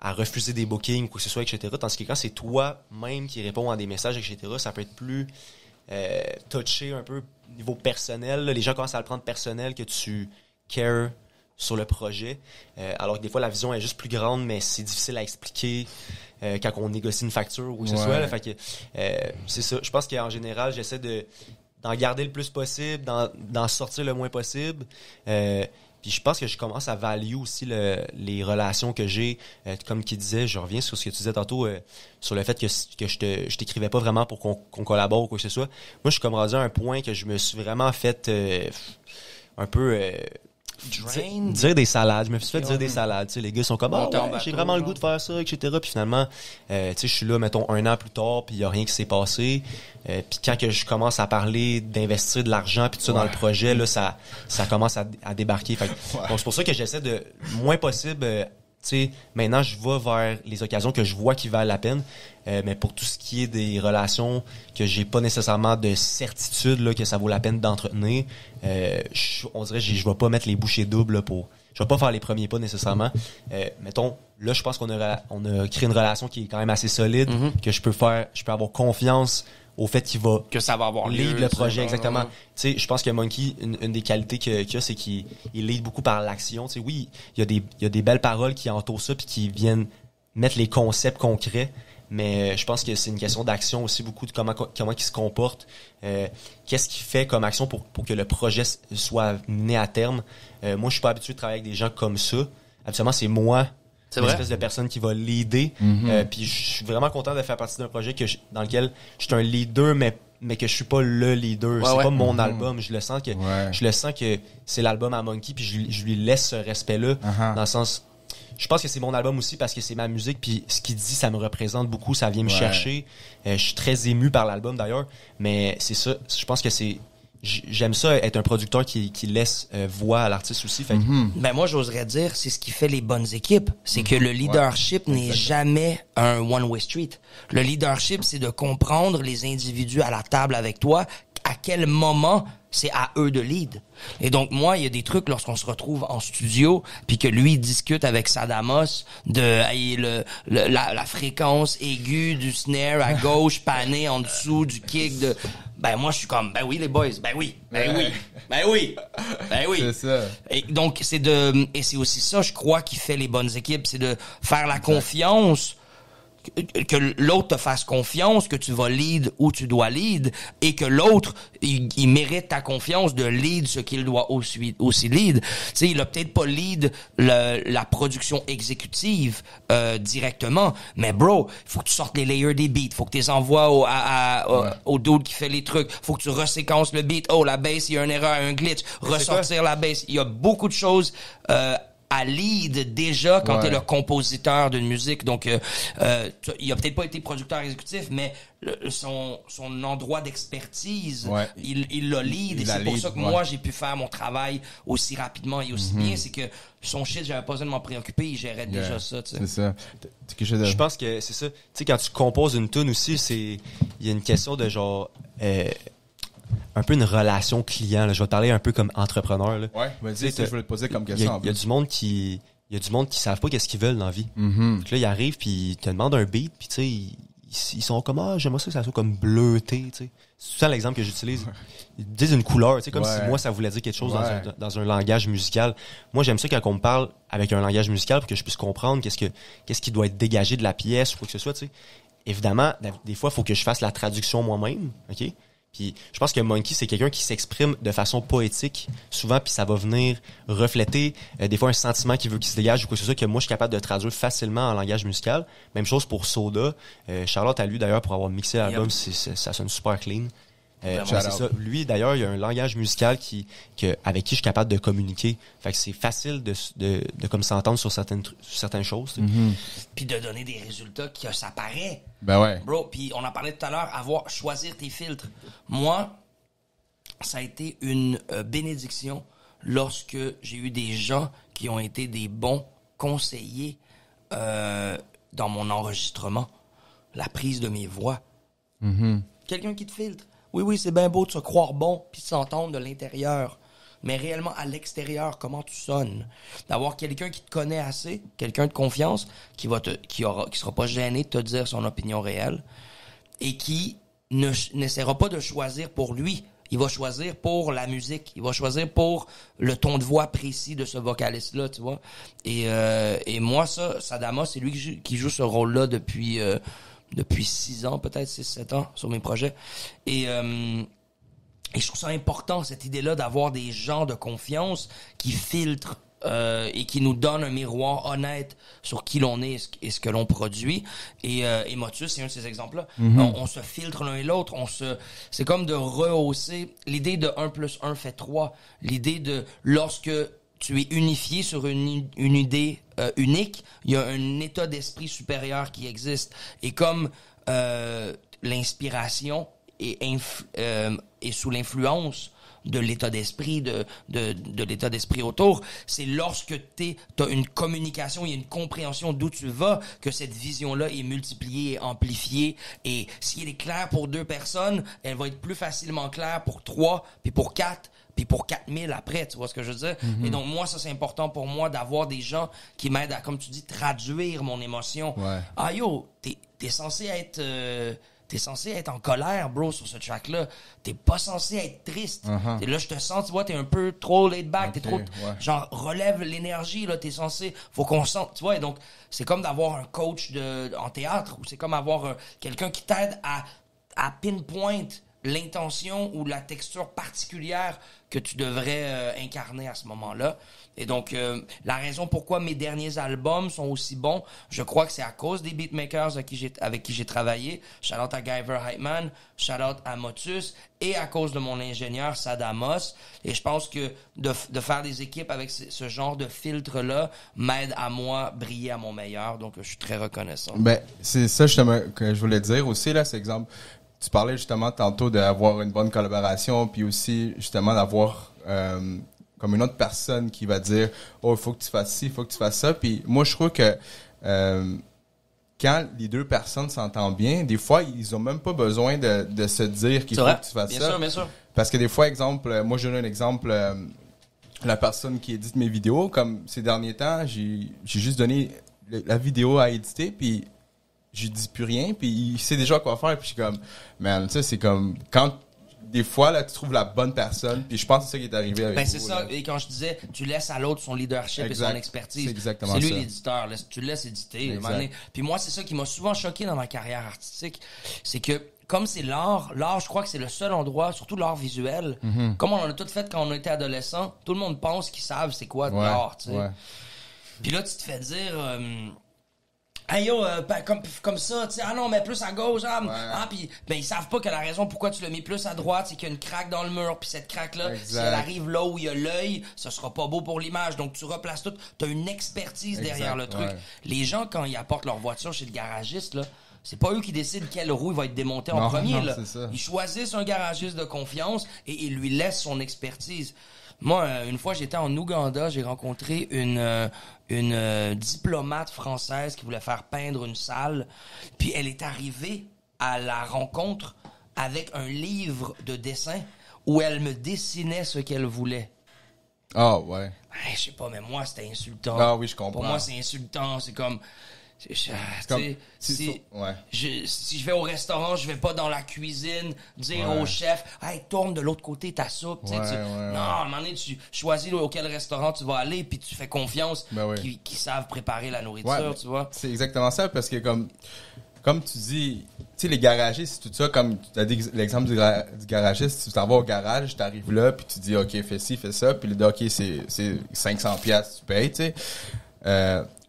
refuser des bookings ou quoi que ce soit, etc. Tandis que quand c'est toi-même qui réponds à des messages, etc., ça peut être plus touché un peu au niveau personnel. Là. Les gens commencent à le prendre personnel que tu cares sur le projet. Alors que des fois, la vision est juste plus grande, mais c'est difficile à expliquer quand on négocie une facture ou quoi que ce soit. Là. Fait que, c'est ça. Je pense qu'en général, j'essaie d'en garder le plus possible, d'en sortir le moins possible. Puis je pense que je commence à value aussi les relations que j'ai. Comme qui disait, je reviens sur ce que tu disais tantôt, sur le fait que je t'écrivais pas vraiment pour qu'on collabore ou quoi que ce soit. Moi, je suis comme rendu à un point que je me suis vraiment fait un peu... dire des salades. Je me suis fait dire des salades. Tu sais, les gars sont comme j'ai vraiment le goût de faire ça, etc. Puis finalement, tu sais, je suis là, mettons, 1 an plus tard, puis il n'y a rien qui s'est passé. Puis quand que je commence à parler d'investir de l'argent puis tout ça dans le projet, là, ça commence à débarquer. Fait que, donc c'est pour ça que j'essaie de moins possible. Tu sais, maintenant, je vais vers les occasions que je vois qui valent la peine. Mais pour tout ce qui est des relations que j'ai pas nécessairement de certitude là, que ça vaut la peine d'entretenir, on dirait que je vais pas mettre les bouchées doubles là, je vais pas faire les premiers pas nécessairement. Mettons, là, je pense qu'on a créé une relation qui est quand même assez solide, que je peux avoir confiance au fait que ça va avoir lead le projet, exactement. Tu sais, je pense que Monkey, une des qualités qu'il a, c'est qu'il lead beaucoup par l'action. Tu sais, oui, il y a des belles paroles qui entourent ça puis qui viennent mettre les concepts concrets, mais je pense que c'est une question d'action aussi, beaucoup de comment il se comporte. Qu'est-ce qu'il fait comme action pour que le projet soit mené à terme. Moi, je suis pas habitué de travailler avec des gens comme ça. Habituellement, c'est moi, une espèce de personne qui va leader. Puis je suis vraiment content de faire partie d'un projet dans lequel je suis un leader, mais que je suis pas le leader. C'est pas mon album. Je le sens que c'est l'album à Monkey, puis je lui laisse ce respect-là, dans le sens... Je pense que c'est mon album aussi parce que c'est ma musique, puis ce qu'il dit, ça me représente beaucoup, ça vient me chercher. Je suis très ému par l'album d'ailleurs, mais c'est ça, je pense que j'aime ça être un producteur qui laisse voix à l'artiste aussi. Fait que... Ben moi, j'oserais dire, c'est ce qui fait les bonnes équipes. C'est que le leadership n'est jamais un one-way street. Le leadership, c'est de comprendre les individus à la table avec toi, à quel moment c'est à eux de lead. Et donc, moi, il y a des trucs lorsqu'on se retrouve en studio puis que lui discute avec Sadamos de la fréquence aiguë du snare à gauche, pané en dessous du kick ben moi, je suis comme, ben oui, les boys, ben oui. C'est ça. Et donc, et c'est aussi ça, je crois, qui fait les bonnes équipes, c'est de faire la confiance, que l'autre te fasse confiance, que tu vas lead où tu dois lead, et que l'autre, il mérite ta confiance de lead ce qu'il doit aussi lead. Tu sais, il a peut-être pas lead la production exécutive directement, mais bro, faut que tu sortes les layers des beats, faut que tu les envoies au dude qui fait les trucs, faut que tu reséquences le beat, la bass, il y a une erreur, un glitch, ressortir la bass. Il y a beaucoup de choses à lead déjà quand t'es le compositeur d'une musique. Donc, il a peut-être pas été producteur exécutif, mais son endroit d'expertise, il l'a lead. Et c'est pour ça que moi, j'ai pu faire mon travail aussi rapidement et aussi bien. C'est que son shit, j'avais pas besoin de m'en préoccuper. Il gérait déjà ça, tu sais. C'est ça. Je pense que c'est ça. Tu sais, quand tu composes une tune aussi, il y a une question de genre... un peu une relation client, là. Je vais te parler un peu comme entrepreneur, là. Ouais, vas-y, je voulais te poser comme question. Il y a du monde qui savent pas qu'est-ce qu'ils veulent dans la vie. Donc là, ils arrivent puis ils te demandent un beat puis tu sais, ils sont comme j'aimerais ça que ça soit comme bleuté, tu sais. C'est ça l'exemple que j'utilise. Ils disent une couleur, tu sais, comme si moi ça voulait dire quelque chose dans un langage musical. Moi, j'aime ça quand on me parle avec un langage musical pour que je puisse comprendre qu'est-ce qui doit être dégagé de la pièce ou quoi que ce soit, tu sais. Évidemment, des fois, il faut que je fasse la traduction moi-même, OK? Puis je pense que Monkey, c'est quelqu'un qui s'exprime de façon poétique souvent, puis ça va venir refléter des fois un sentiment qu'il veut qu'il se dégage ou quoi que ce soit que moi je suis capable de traduire facilement en langage musical. Même chose pour Soda. Charlotte a lui d'ailleurs pour avoir mixé l'album, ça sonne super clean. C'est ça. Lui d'ailleurs, il y a un langage musical avec qui je suis capable de communiquer. Fait que c'est facile de comme s'entendre sur certaines choses. Puis de donner des résultats que ça paraît. Ben ouais. Bro, puis on en parlait tout à l'heure, choisir tes filtres. Moi, ça a été une bénédiction lorsque j'ai eu des gens qui ont été des bons conseillers dans mon enregistrement, la prise de mes voix. Quelqu'un qui te filtre. Oui, c'est bien beau de se croire bon puis de s'entendre de l'intérieur. Mais réellement, à l'extérieur, comment tu sonnes? D'avoir quelqu'un qui te connaît assez, quelqu'un de confiance, qui sera pas gêné de te dire son opinion réelle et qui n'essaiera pas de choisir pour lui. Il va choisir pour la musique. Il va choisir pour le ton de voix précis de ce vocaliste-là, tu vois. Et moi, Sadama, c'est lui qui joue ce rôle-là depuis 6 ans, peut-être 6-7 ans sur mes projets. Et je trouve ça important, cette idée-là, d'avoir des gens de confiance qui filtrent et qui nous donnent un miroir honnête sur qui l'on est et ce que l'on produit. Et Motus, c'est un de ces exemples-là. On se filtre l'un et l'autre. C'est comme de rehausser l'idée de 1 + 1 fait 3. L'idée de lorsque tu es unifié sur une idée unique, il y a un état d'esprit supérieur qui existe. Et comme l'inspiration est sous l'influence de l'état d'esprit, de l'état d'esprit autour, c'est lorsque t'as une communication, il y a une compréhension d'où tu vas, que cette vision-là est multipliée et amplifiée. Et si elle est claire pour 2 personnes, elle va être plus facilement claire pour 3, puis pour 4, puis pour 4000 après, tu vois ce que je veux dire? Et donc, moi, ça, c'est important pour moi d'avoir des gens qui m'aident à, comme tu dis, traduire mon émotion. Ah, yo, t'es censé être... T'es censé être en colère, bro, sur ce track-là. T'es pas censé être triste. Et là, je te sens, tu vois, t'es un peu trop laid back. T'es trop... Genre, relève l'énergie, là. T'es censé... Faut qu'on sente... Tu vois, et donc, c'est comme d'avoir un coach en théâtre, ou c'est comme avoir quelqu'un qui t'aide à pinpoint l'intention ou la texture particulière que tu devrais incarner à ce moment-là. Et donc, la raison pourquoi mes derniers albums sont aussi bons, je crois que c'est à cause des beatmakers avec qui j'ai travaillé. Shout out à Guyver Hypeman, shout out à Motus, et à cause de mon ingénieur Sadamos. Et je pense que de faire des équipes avec ce genre de filtre-là m'aide à moi briller à mon meilleur. Donc, je suis très reconnaissant. Ben, c'est ça justement que je voulais dire aussi, là, cet exemple. Tu parlais justement tantôt d'avoir une bonne collaboration, puis aussi justement d'avoir comme une autre personne qui va dire « Oh, il faut que tu fasses ci, il faut que tu fasses ça ». Puis moi, je trouve que quand les 2 personnes s'entendent bien, des fois, ils ont même pas besoin de se dire qu'il faut que tu fasses ça. Bien sûr. Parce que des fois, exemple, moi, je donne un exemple, la personne qui édite mes vidéos, comme ces derniers temps, j'ai juste donné la vidéo à éditer, puis je dis plus rien, puis il sait déjà quoi faire, puis je suis comme, man, tu sais, c'est comme, quand, des fois, là, tu trouves la bonne personne, puis je pense que c'est ça qui est arrivé avec c'est ça, là. Et quand je disais, tu laisses à l'autre son leadership et son expertise. C'est exactement ça. C'est lui ça. l'éditeur, tu le laisses éditer. Puis moi, c'est ça qui m'a souvent choqué dans ma carrière artistique, c'est que, comme c'est l'art, je crois que c'est le seul endroit, surtout l'art visuel, comme on en a tout fait quand on était adolescent, tout le monde pense qu'ils savent c'est quoi de l'art, tu sais. Puis là, tu te fais dire... hey yo, comme ça, tu sais, ah non, mais plus à gauche, puis ben ils savent pas que la raison pourquoi tu l'as mis plus à droite, c'est qu'il y a une craque dans le mur, puis cette craque-là, si elle arrive là où il y a l'œil, ça sera pas beau pour l'image, donc tu replaces tout, t'as une expertise derrière le truc. Les gens, quand ils apportent leur voiture chez le garagiste, là, c'est pas eux qui décident quelle roue il va être démonté en premier, là. Ils choisissent un garagiste de confiance et ils lui laissent son expertise. Moi, une fois, j'étais en Ouganda, j'ai rencontré une diplomate française qui voulait faire peindre une salle. Puis elle est arrivée à la rencontre avec un livre de dessin où elle me dessinait ce qu'elle voulait. Ah, ouais. Je sais pas, mais moi, c'était insultant. Ah oui, je comprends. Pour moi, c'est insultant. C'est comme... Si je vais au restaurant, je vais pas dans la cuisine dire au chef, hey, tourne de l'autre côté ta soupe. Non, à un moment donné, tu choisis auquel restaurant tu vas aller, puis tu fais confiance qu'ils savent préparer la nourriture, tu vois. C'est exactement ça, parce que comme tu dis, tu sais, les garagistes, tout ça, comme tu as dit l'exemple du garagiste, tu t'en vas au garage, tu arrives là, puis tu dis, OK, fais ci, fais ça, puis le OK, c'est 500$, tu payes, tu sais.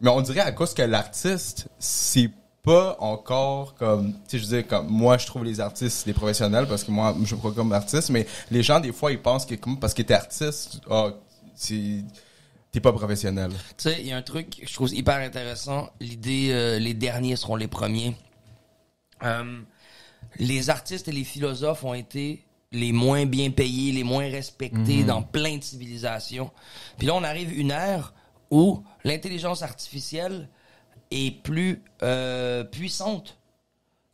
Mais on dirait à cause que l'artiste, c'est pas encore comme, tu sais, je veux dire, comme moi, je trouve les artistes des professionnels parce que moi, je me crois comme artiste, mais les gens, des fois, ils pensent que comme parce que t'es artiste, t'es pas professionnel. Tu sais, il y a un truc que je trouve hyper intéressant. L'idée, les derniers seront les premiers. Les artistes et les philosophes ont été les moins bien payés, les moins respectés dans plein de civilisations. Puis là, on arrive une ère où l'intelligence artificielle est plus puissante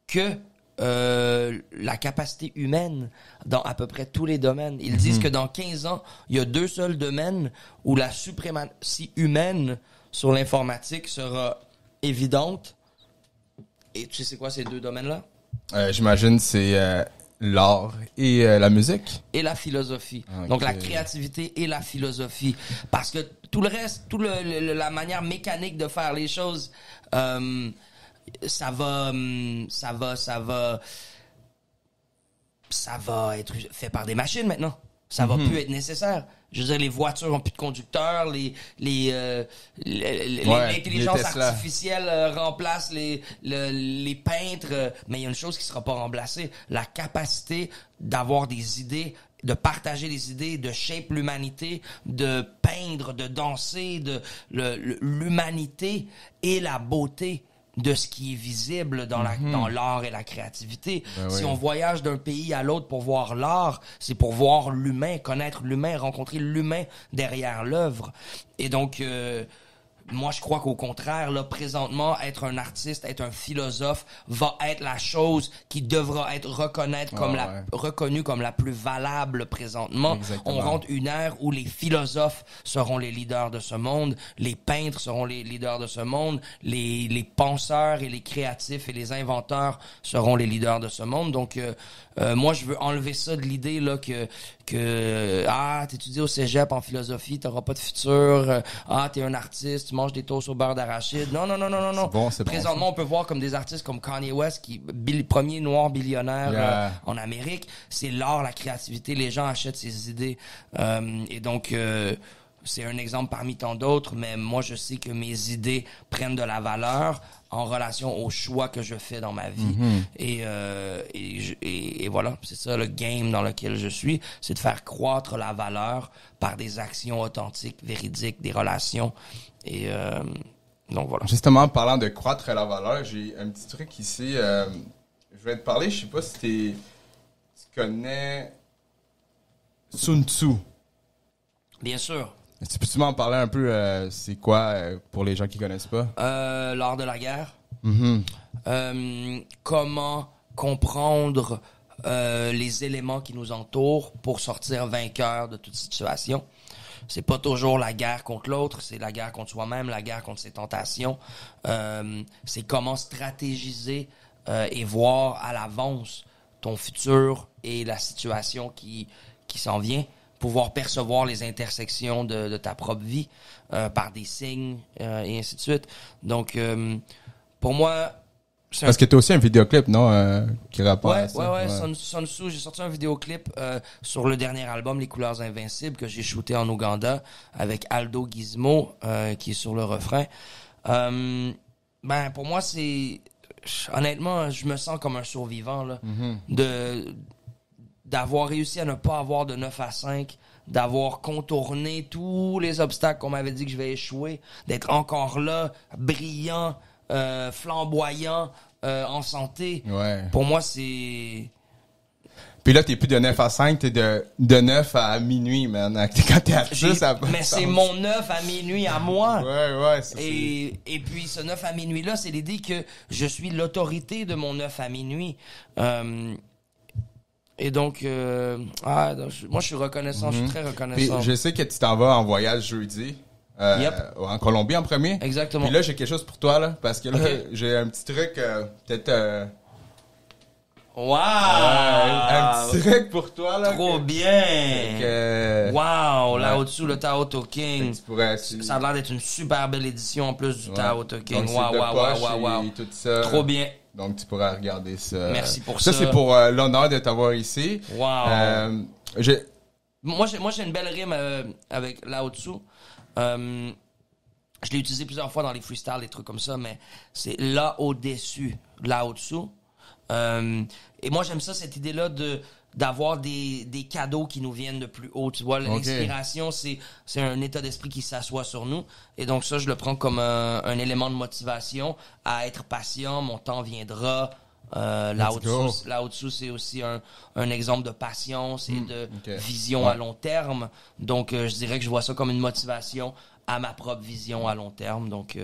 que la capacité humaine dans à peu près tous les domaines. Ils disent que dans 15 ans, il y a 2 seuls domaines où la suprématie humaine sur l'informatique sera évidente. Et tu sais c'est quoi ces 2 domaines-là? J'imagine c'est l'art et la musique. Et la philosophie. Okay. Donc la créativité et la philosophie. Parce que tout le reste, la manière mécanique de faire les choses, ça va être fait par des machines maintenant. Ça va plus être nécessaire. Je veux dire, les voitures ont plus de conducteurs, l'intelligence artificielle remplace les peintres, mais il y a une chose qui sera pas remplacée, la capacité d'avoir des idées, de partager des idées, de shape l'humanité, de peindre, de danser, l'humanité et la beauté de ce qui est visible dans l'art et la créativité. Si on voyage d'un pays à l'autre pour voir l'art, c'est pour voir l'humain, connaître l'humain, rencontrer l'humain derrière l'œuvre. Et donc, moi, je crois qu'au contraire, là, présentement, être un artiste, être un philosophe va être la chose qui devra être reconnue comme la plus valable présentement. Exactement. On rentre une ère où les philosophes seront les leaders de ce monde, les peintres seront les leaders de ce monde, les penseurs et les créatifs et les inventeurs seront les leaders de ce monde. Donc, moi, je veux enlever ça de l'idée là que t'étudies au cégep en philosophie, t'auras pas de futur. T'es un artiste, tu manges des toasts au beurre d'arachide. Non. C'est Présentement, on peut voir comme des artistes comme Kanye West, qui premier noir billionnaire en Amérique. C'est l'art, la créativité. Les gens achètent ses idées. Et donc, c'est un exemple parmi tant d'autres, mais moi, je sais que mes idées prennent de la valeur en relation aux choix que je fais dans ma vie. Et voilà, c'est ça le game dans lequel je suis, c'est de faire croître la valeur par des actions authentiques, véridiques, des relations. Et donc voilà. Justement, en parlant de croître la valeur, j'ai un petit truc ici. Je vais te parler, je sais pas si tu connais Sun Tzu. Bien sûr. Peux-tu m'en parler un peu, c'est quoi pour les gens qui connaissent pas? L'art de la guerre. Comment comprendre les éléments qui nous entourent pour sortir vainqueur de toute situation. C'est pas toujours la guerre contre l'autre, c'est la guerre contre soi-même, la guerre contre ses tentations. C'est comment stratégiser et voir à l'avance ton futur et la situation qui s'en vient. Pouvoir percevoir les intersections de ta propre vie par des signes et ainsi de suite. Donc, pour moi... Parce que tu as aussi un vidéoclip, non? Qui rapporte à ça. Ouais. Sun Tzu, j'ai sorti un vidéoclip sur le dernier album, Les Couleurs Invincibles, que j'ai shooté en Ouganda avec Aldo Gizmo, qui est sur le refrain. Ben, pour moi, c'est... Honnêtement, je me sens comme un survivant, là. D'avoir réussi à ne pas avoir de 9 à 5, d'avoir contourné tous les obstacles qu'on m'avait dit que je vais échouer, d'être encore là, brillant, flamboyant, en santé. Ouais. Pour moi, c'est... Puis là, t'es plus de 9 à 5, t'es de 9 à minuit, man. Quand t'es artiste, ça Mais c'est mon 9 à minuit à moi. Ouais, Et puis, ce 9 à minuit-là, c'est l'idée que je suis l'autorité de mon 9 à minuit. Et donc, moi, je suis reconnaissant, je suis très reconnaissant. Puis je sais que tu t'en vas en voyage jeudi. En Colombie en premier. Exactement. Puis là, j'ai quelque chose pour toi, là. Parce que là, j'ai un petit truc, peut-être... Wow! un petit truc pour toi, là. Trop bien! Wow! Là au-dessus, le Tao To King. Ça a l'air d'être une super belle édition en plus du Tao To King. Wow. Tout ça. Trop bien. Donc, tu pourras regarder ça. Merci pour ça. Ça, c'est pour l'honneur de t'avoir ici. Wow! Moi, j'ai une belle rime avec là au-dessous. Je l'ai utilisé plusieurs fois dans les freestyles, des trucs comme ça, mais c'est là au-dessus, là au-dessous. Et moi, j'aime ça, cette idée-là d'avoir des cadeaux qui nous viennent de plus haut. Tu vois, l'inspiration, c'est un état d'esprit qui s'assoit sur nous. Et donc ça, je le prends comme un élément de motivation à être patient. Mon temps viendra. Là au-dessous, c'est aussi un exemple de patience et de vision à long terme. Donc, je dirais que je vois ça comme une motivation à ma propre vision à long terme. Donc,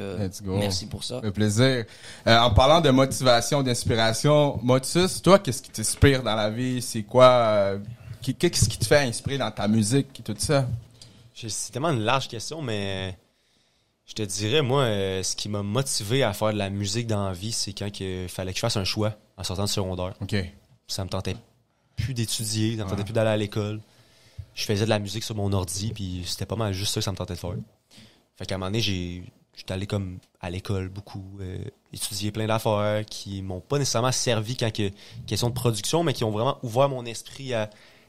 merci pour ça. Un plaisir. En parlant de motivation, d'inspiration, Motus, toi, qu'est-ce qui t'inspire dans la vie? C'est quoi? Qu'est-ce qui te fait inspirer dans ta musique et tout ça? C'est tellement une large question, mais je te dirais, moi, ce qui m'a motivé à faire de la musique dans la vie, c'est quand il fallait que je fasse un choix en sortant de secondaire. OK. Ça me tentait plus d'étudier, ça me tentait plus d'aller à l'école. Je faisais de la musique sur mon ordi, puis c'était pas mal juste ça que ça me tentait de faire. Fait qu'à un moment donné, j'étais allé comme à l'école beaucoup, étudier plein d'affaires qui m'ont pas nécessairement servi quand il y a question de production, mais qui ont vraiment ouvert mon esprit à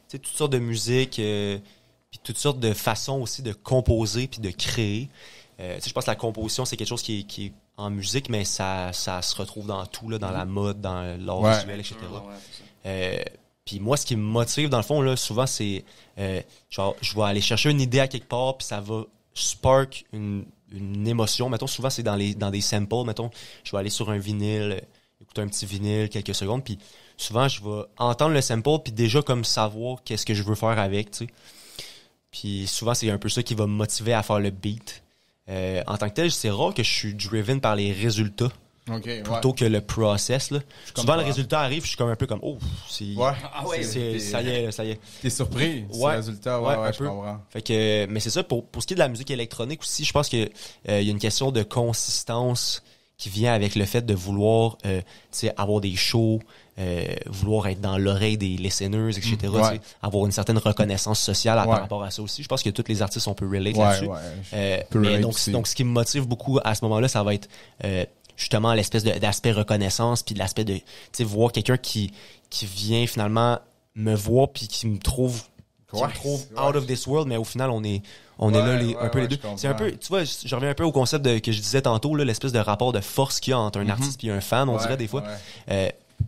toutes sortes de musique, puis toutes sortes de façons aussi de composer puis de créer. Je pense que la composition, c'est quelque chose qui est en musique, mais ça se retrouve dans tout, là, dans la mode, dans l'art visuel, etc. Puis moi, ce qui me motive, dans le fond, là, souvent, c'est genre, je vais aller chercher une idée à quelque part, puis ça va spark une émotion. Mettons, souvent, c'est dans des samples. Mettons, je vais aller sur un vinyle, écouter un petit vinyle quelques secondes, puis souvent, je vais entendre le sample, puis déjà comme savoir qu'est-ce que je veux faire avec, tu sais. Puis souvent, c'est un peu ça qui va me motiver à faire le beat. En tant que tel, c'est rare que je suis driven par les résultats. Plutôt que le process, là. Souvent, le résultat arrive, je suis comme un peu comme, oh, ça y est. T'es surpris du résultat, je comprends. Fait que, mais c'est ça, pour ce qui est de la musique électronique aussi, je pense que y a une question de consistance qui vient avec le fait de vouloir, avoir des shows, vouloir être dans l'oreille des listeners, etc. Avoir une certaine reconnaissance sociale par rapport à ça aussi. Je pense que tous les artistes, on peut relate là-dessus. Mais donc, ce qui me motive beaucoup à ce moment-là, ça va être justement l'espèce d'aspect reconnaissance, puis de l'aspect de voir quelqu'un qui vient finalement me voir puis qui me trouve out of this world, mais au final on est là un peu les deux. C'est un peu, tu vois, je reviens un peu au concept que je disais tantôt, là, l'espèce de rapport de force qu'il y a entre un artiste et un fan, on dirait des fois.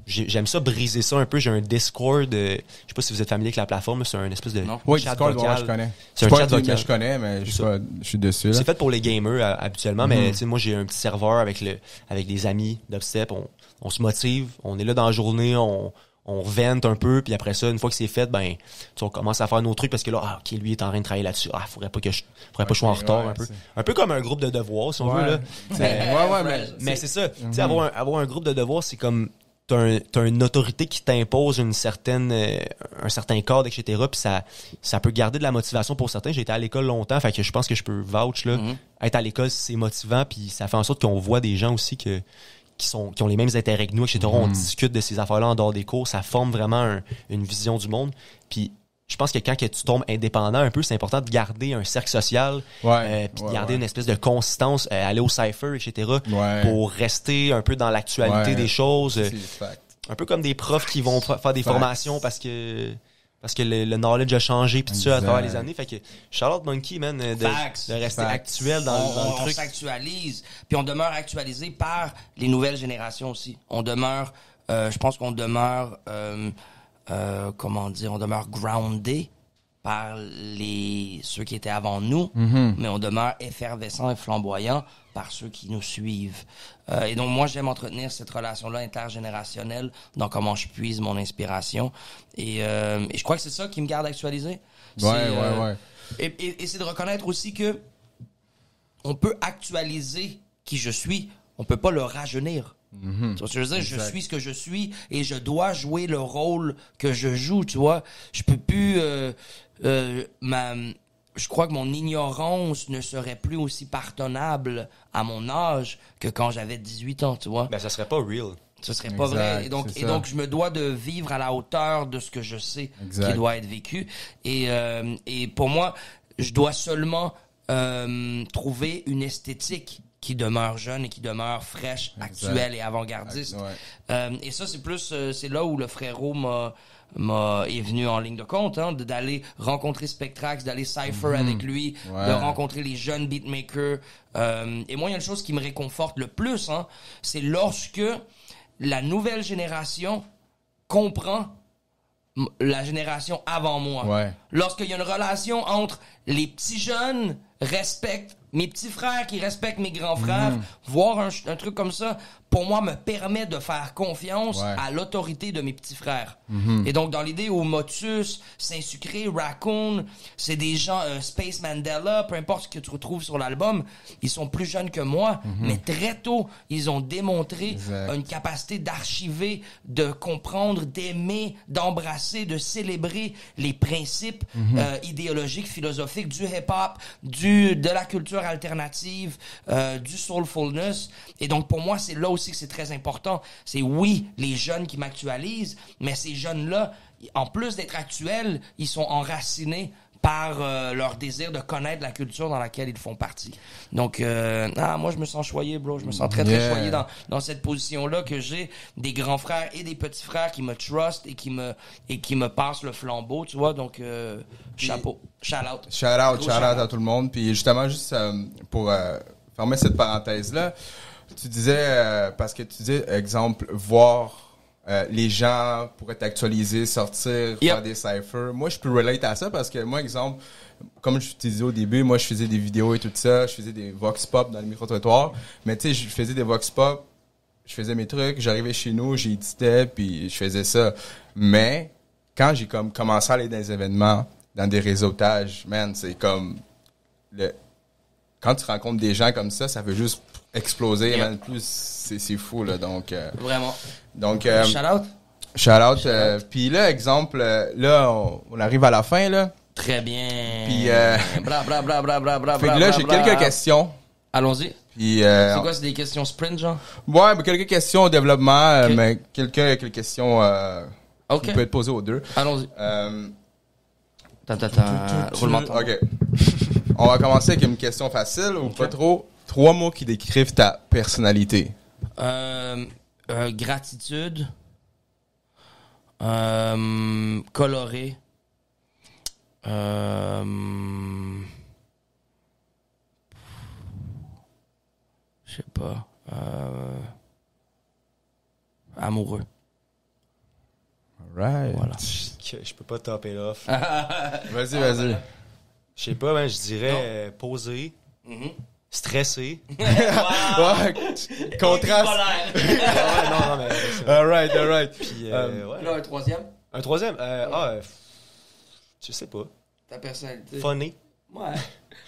J'aime ça, briser ça un peu. J'ai un Discord, je sais pas si vous êtes familier avec la plateforme, c'est un espèce de chat vocal. Je connais. C'est un chat vocal. Je connais, mais je suis dessus. C'est fait pour les gamers habituellement, mais moi j'ai un petit serveur avec des amis d'Upstep. On se motive, on est là dans la journée, on vente un peu, puis après ça, une fois que c'est fait, on commence à faire nos trucs parce que là, lui est en train de travailler là-dessus. Faudrait pas que je sois en retard un peu. Un peu comme un groupe de devoirs, si on veut, là. Mais c'est ça. Tu sais, avoir un groupe de devoirs, c'est comme t'as une autorité qui t'impose un certain cadre, etc. Puis ça peut garder de la motivation pour certains. J'ai été à l'école longtemps, fait que je pense que je peux vouch, là. Être à l'école, c'est motivant, puis ça fait en sorte qu'on voit des gens aussi qui ont les mêmes intérêts que nous, etc. On discute de ces affaires-là en dehors des cours. Ça forme vraiment une vision du monde. Puis je pense que quand tu tombes indépendant un peu, c'est important de garder un cercle social, puis de garder une espèce de consistance, aller au cypher, etc. Pour rester un peu dans l'actualité des choses. Un peu comme des profs qui vont faire des formations parce que Parce que le knowledge a changé pis tout ça à travers les années. Fait que Charlotte Monkey, man, de rester actuel dans le truc. On s'actualise. Puis on demeure actualisé par les nouvelles générations aussi. On demeure, je pense qu'on demeure, comment dire, on demeure groundé par ceux qui étaient avant nous, mais on demeure effervescent et flamboyant par ceux qui nous suivent. Et donc, moi, j'aime entretenir cette relation-là intergénérationnelle dans comment je puise mon inspiration. Et je crois que c'est ça qui me garde actualisé. Ouais. Et c'est de reconnaître aussi que on peut actualiser qui je suis, on peut pas le rajeunir. Tu vois ce que je veux dire? Je suis ce que je suis et je dois jouer le rôle que je joue, tu vois. Je peux plus... je crois que mon ignorance ne serait plus aussi pardonnable à mon âge que quand j'avais 18 ans, tu vois. Ben, ça serait pas real. Ce serait pas vrai. Et donc, je me dois de vivre à la hauteur de ce que je sais qui doit être vécu. Et pour moi, je dois seulement trouver une esthétique qui demeure jeune et qui demeure fraîche, actuelle et avant-gardiste. Et ça, c'est plus, c'est là où le frérot est venu en ligne de compte, hein, d'aller rencontrer Spectrax, d'aller cypher avec lui, de rencontrer les jeunes beatmakers. Et moi, il y a une chose qui me réconforte le plus, hein, c'est lorsque la nouvelle génération comprend la génération avant moi. Ouais. Lorsqu'il y a une relation entre les petits jeunes respectent mes petits frères qui respectent mes grands frères, voir un truc comme ça, pour moi, me permet de faire confiance à l'autorité de mes petits frères. Et donc, dans l'idée où Motus, Saint-Sucré, Raccoon, c'est des gens, Space Mandela, peu importe ce que tu retrouves sur l'album, ils sont plus jeunes que moi, mais très tôt, ils ont démontré une capacité d'archiver, de comprendre, d'aimer, d'embrasser, de célébrer les principes idéologiques, philosophiques du hip-hop, de la culture alternative, du soulfulness. Et donc, pour moi, c'est là aussi que c'est très important. C'est oui, les jeunes qui m'actualisent, mais ces jeunes-là, en plus d'être actuels, ils sont enracinés par leur désir de connaître la culture dans laquelle ils font partie. Donc, moi, je me sens choyé, bro. Je me sens très, très choyé dans cette position-là que j'ai des grands frères et des petits frères qui me trustent et qui me passent le flambeau, tu vois. Donc, chapeau. Shout out. Shout out à tout le monde. Puis justement, juste pour fermer cette parenthèse-là, tu disais, parce que tu disais, exemple, voir les gens pour être actualisés, sortir, faire des cyphers. Moi, je peux relate à ça parce que moi, exemple, comme je te disais au début, moi, je faisais des vidéos et tout ça, je faisais des vox pop dans le micro-trottoir. Mais tu sais, je faisais des vox pop, je faisais mes trucs, j'arrivais chez nous, j'éditais, puis je faisais ça. Mais quand j'ai comme commencé à aller dans des événements, dans des réseautages, man, c'est comme quand tu rencontres des gens comme ça veut juste exploser, man, plus c'est fou là, donc vraiment. Donc shout out. Puis là, exemple, là on arrive à la fin là. Très bien. Puis bra. Fait que là, j'ai quelques questions. Allons-y. Puis c'est quoi, c'est des questions sprint, genre? Ouais, mais quelques questions au développement, mais quelques questions qui peuvent être posées aux deux. Allons-y. Roulement de OK. On va commencer avec une question facile ou pas trop. 3 mots qui décrivent ta personnalité. Gratitude. Coloré. Je sais pas. Amoureux. Alright. Voilà. Je peux pas topper off. Vas-y. Je sais pas, ben, je dirais posé, stressé. Ouais, contraste. non, mais... Alright. Puis, Là, un troisième. Un troisième? Je sais pas. Ta personnalité. Funny. Ouais.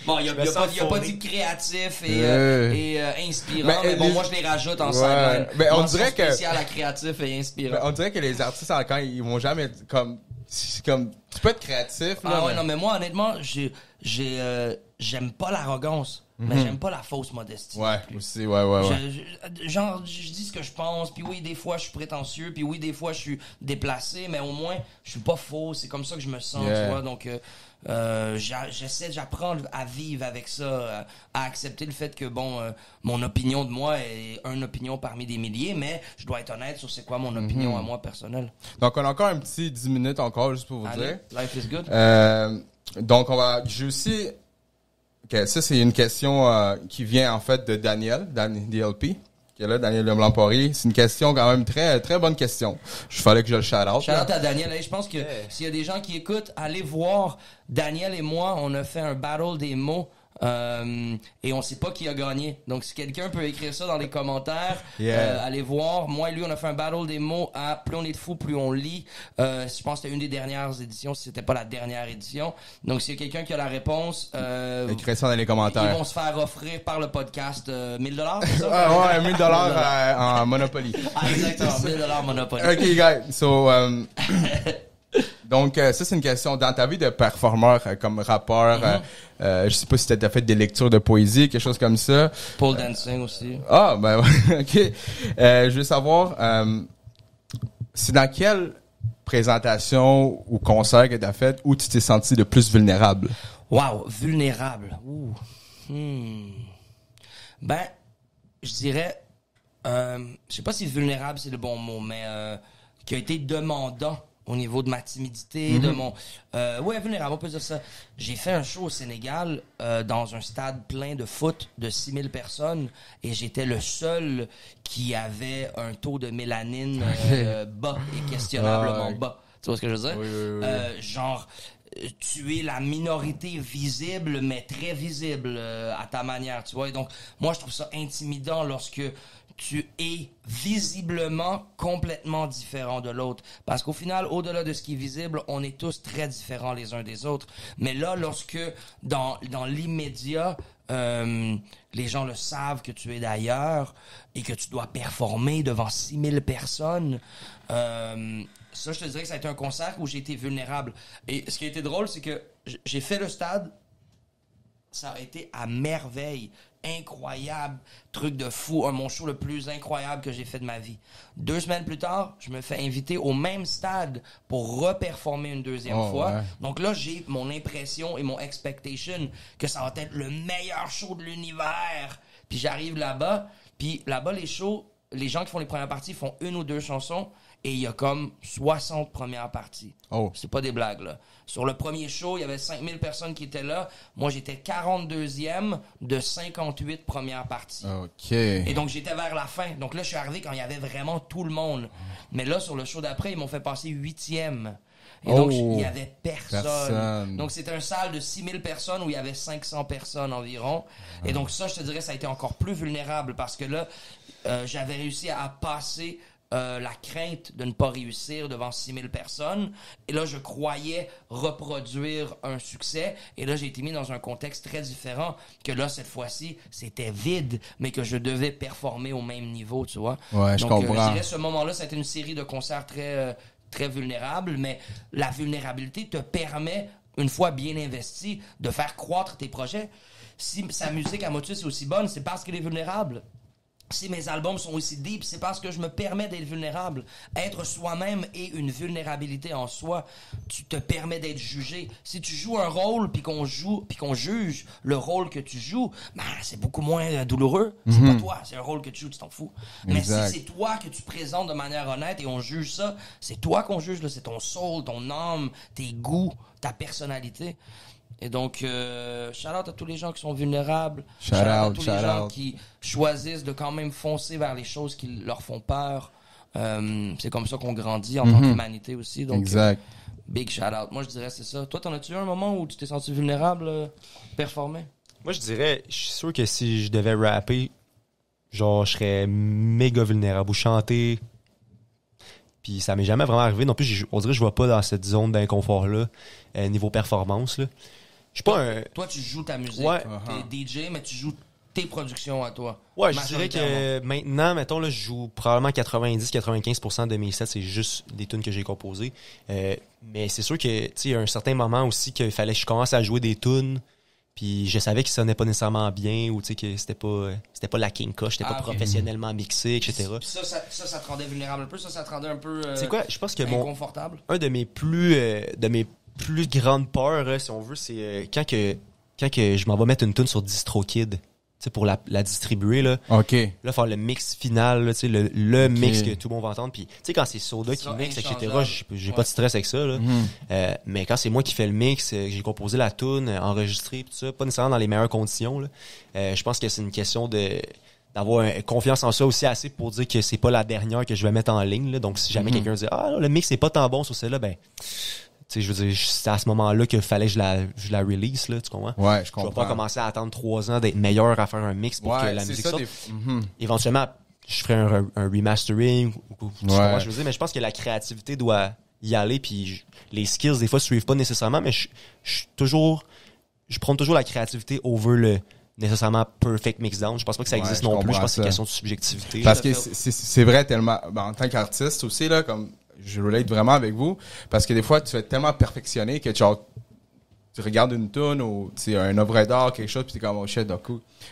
Bon, il y a pas dit créatif et inspirant, mais bon, moi, je les rajoute en sideline. Mais on dirait que... spécial à créatif et inspirant. On dirait que les artistes, quand ils vont jamais être comme... C'est comme... Tu peux être créatif, là. Ouais, non, mais moi, honnêtement, j'aime pas l'arrogance. Mais j'aime pas la fausse modestie. Ouais, aussi, ouais. Je dis ce que je pense, puis oui, des fois, je suis prétentieux, puis oui, des fois, je suis déplacé, mais au moins, je suis pas faux. C'est comme ça que je me sens, tu vois. Donc, j'apprends à vivre avec ça, à accepter le fait que mon opinion de moi est une opinion parmi des milliers, mais je dois être honnête sur c'est quoi mon opinion à moi personnelle. Donc, on a encore un petit 10 minutes encore, juste pour vous dire. Life is good. Donc, j'ai aussi... Okay, ça, c'est une question qui vient, en fait, de Daniel DLP. Qui est là, Daniel Lemlampori. C'est une question quand même très, très bonne question. Il fallait que je le shout-out. Shout-out à Daniel. Je pense que s'il y a des gens qui écoutent, allez voir. Daniel et moi, on a fait un battle des mots. Et on sait pas qui a gagné. Donc si quelqu'un peut écrire ça dans les commentaires, allez voir. Moi et lui, on a fait un battle des mots à plus on est de fou, plus on lit. Je pense que c'était une des dernières éditions, si c'était pas la dernière édition. Donc s'il y a quelqu'un qui a la réponse, écrivez ça dans les commentaires. Ils vont se faire offrir par le podcast $1000, c'est ça? Ouais, $1000 en Monopoly. Exactement, $1000 Monopoly. OK, guys. So, donc, ça, c'est une question. Dans ta vie de performeur, comme rappeur, je sais pas si t'as fait des lectures de poésie, quelque chose comme ça. Pole dancing aussi. Ah, ben, OK. Je veux savoir, c'est dans quelle présentation ou concert que t'as fait où tu t'es senti le plus vulnérable? Wow, vulnérable. Ben, je dirais, je sais pas si vulnérable c'est le bon mot, mais qui a été demandant au niveau de ma timidité, de mon... vulnérable, on peut dire ça. J'ai fait un show au Sénégal dans un stade plein de foot de 6000 personnes et j'étais le seul qui avait un taux de mélanine bas et questionnablement bas. Tu vois ce que je veux dire? Oui. Genre... tu es la minorité visible, mais très visible à ta manière, tu vois. Et donc, moi, je trouve ça intimidant lorsque tu es visiblement complètement différent de l'autre. Parce qu'au final, au-delà de ce qui est visible, on est tous très différents les uns des autres. Mais là, lorsque, dans l'immédiat, les gens le savent que tu es d'ailleurs et que tu dois performer devant 6000 personnes, ça, je te dirais que ça a été un concert où j'ai été vulnérable. Et ce qui a été drôle, c'est que j'ai fait le stade, ça a été à merveille, incroyable, truc de fou, mon show le plus incroyable que j'ai fait de ma vie. 2 semaines plus tard, je me fais inviter au même stade pour reperformer une deuxième fois. Ouais. Donc là, j'ai mon impression et mon expectation que ça va être le meilleur show de l'univers. Puis j'arrive là-bas, les shows, les gens qui font les premières parties font 1 ou 2 chansons. Et il y a comme 60 premières parties. Oh. C'est pas des blagues, là. Sur le premier show, il y avait 5000 personnes qui étaient là. Moi, j'étais 42e de 58 premières parties. OK. Et donc, j'étais vers la fin. Donc là, je suis arrivé quand il y avait vraiment tout le monde. Mais là, sur le show d'après, ils m'ont fait passer 8e. Et donc, il y avait personne. Donc, c'était un salle de 6000 personnes où il y avait 500 personnes environ. Et donc, ça, je te dirais, ça a été encore plus vulnérable parce que là, j'avais réussi à passer... la crainte de ne pas réussir devant 6000 personnes. Et là, je croyais reproduire un succès. Et là, j'ai été mis dans un contexte très différent. Que là, cette fois-ci, c'était vide, mais que je devais performer au même niveau, tu vois. Ouais, je comprends. Je dirais, ce moment-là, ça a été une série de concerts très, très vulnérables, mais la vulnérabilité te permet, une fois bien investi, de faire croître tes projets. Si sa musique à Motus est aussi bonne, c'est parce qu'elle est vulnérable. Si mes albums sont aussi deep, c'est parce que je me permets d'être vulnérable. Être soi-même est une vulnérabilité en soi. Tu te permets d'être jugé. Si tu joues un rôle puis qu'on juge le rôle que tu joues, ben c'est beaucoup moins douloureux. C'est pas toi, c'est un rôle que tu joues, tu t'en fous. Exact. Mais si c'est toi que tu présentes de manière honnête et on juge ça, c'est toi qu'on juge, là, c'est ton soul, ton âme, tes goûts, ta personnalité. Et donc, shout-out à tous les gens qui sont vulnérables. Shout-out à tous les gens qui choisissent de quand même foncer vers les choses qui leur font peur. C'est comme ça qu'on grandit en tant qu'humanité aussi. Donc, exact. Big shout-out. Moi, je dirais c'est ça. Toi, t'en as-tu eu un moment où tu t'es senti vulnérable, performer? Moi, je dirais, je suis sûr que si je devais rapper, genre, je serais méga vulnérable ou chanter... Puis ça m'est jamais vraiment arrivé. Non plus, on dirait que je ne vais pas dans cette zone d'inconfort-là, niveau performance. Là. Je suis pas un... Toi, tu joues ta musique. Ouais. T'es DJ, mais tu joues tes productions à toi. Ouais, je dirais que maintenant, mettons, là, je joue probablement 90-95% de mes sets, c'est juste des tunes que j'ai composées. Mais c'est sûr que, tu sais, il y a un certain moment aussi qu'il fallait que je commence à jouer des tunes. Puis je savais qu'ils sonnaient pas nécessairement bien ou tu sais que c'était pas la King Koch, c'était pas professionnellement mixé, etc. Puis ça te rendait vulnérable un peu, ça te rendait un peu c'est quoi? Je pense que inconfortable. Un de mes plus plus grande peur, si on veut, c'est quand que je m'en vais mettre une tune sur DistroKid, tu sais, pour la distribuer, là. OK. Là, faire le mix final, là, tu sais, le mix que tout le monde va entendre. Puis, tu sais, quand c'est Soda qui mixe, etc., j'ai pas de stress avec ça, là. Mais quand c'est moi qui fais le mix, j'ai composé la tune, enregistré, tout ça, pas nécessairement dans les meilleures conditions, là. Je pense que c'est une question d'avoir confiance en ça aussi assez pour dire que c'est pas la dernière que je vais mettre en ligne, là. Donc, si jamais quelqu'un dit, le mix est pas tant bon sur celle-là, ben, tu sais, je veux dire, c'est à ce moment-là qu'il fallait que je la release, là, tu comprends? Ouais, je comprends. Je vais pas commencer à attendre 3 ans d'être meilleur à faire un mix pour que la musique sorte. Éventuellement, je ferai un remastering ou je veux dire, mais je pense que la créativité doit y aller, puis les skills, des fois, suivent pas nécessairement, mais je prends toujours la créativité over le nécessairement perfect mixdown. Je pense pas que ça existe non plus. Je pense que c'est une question de subjectivité. Parce que c'est vrai tellement, en tant qu'artiste aussi, là, comme, je relate vraiment avec vous, parce que des fois, tu es tellement perfectionné que tu regardes une tune ou un œuvre d'art, quelque chose, puis t'es comme, oh shit, donc,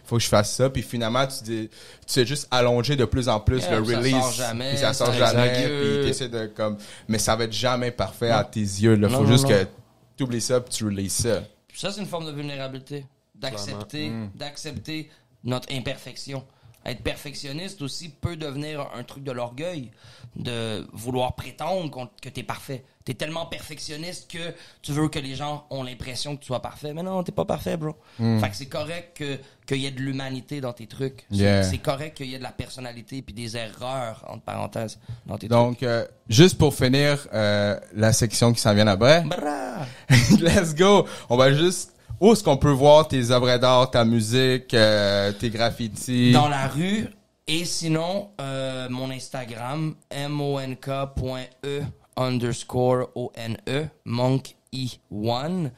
faut que je fasse ça, puis finalement, tu es juste allongé de plus en plus le release. Ça sort jamais. Puis ça sort jamais, puis t'essaies de, comme, mais ça va être jamais parfait à tes yeux, là. Faut juste que tu oublies ça, puis tu releases ça. Ça, c'est une forme de vulnérabilité. D'accepter notre imperfection. Être perfectionniste aussi peut devenir un truc de l'orgueil, de vouloir prétendre que t'es parfait. T'es tellement perfectionniste que tu veux que les gens ont l'impression que tu sois parfait. Mais non, t'es pas parfait, bro. Fait que c'est correct qu'il y ait de l'humanité dans tes trucs. C'est correct qu'il y ait de la personnalité puis des erreurs, entre parenthèses, dans tes trucs. Donc, juste pour finir la section qui s'en vient après. Let's go! On va juste... Où est-ce qu'on peut voir tes œuvres d'art, ta musique, tes graffitis? Dans la rue. Et sinon, mon Instagram, monk.e_one, monk1.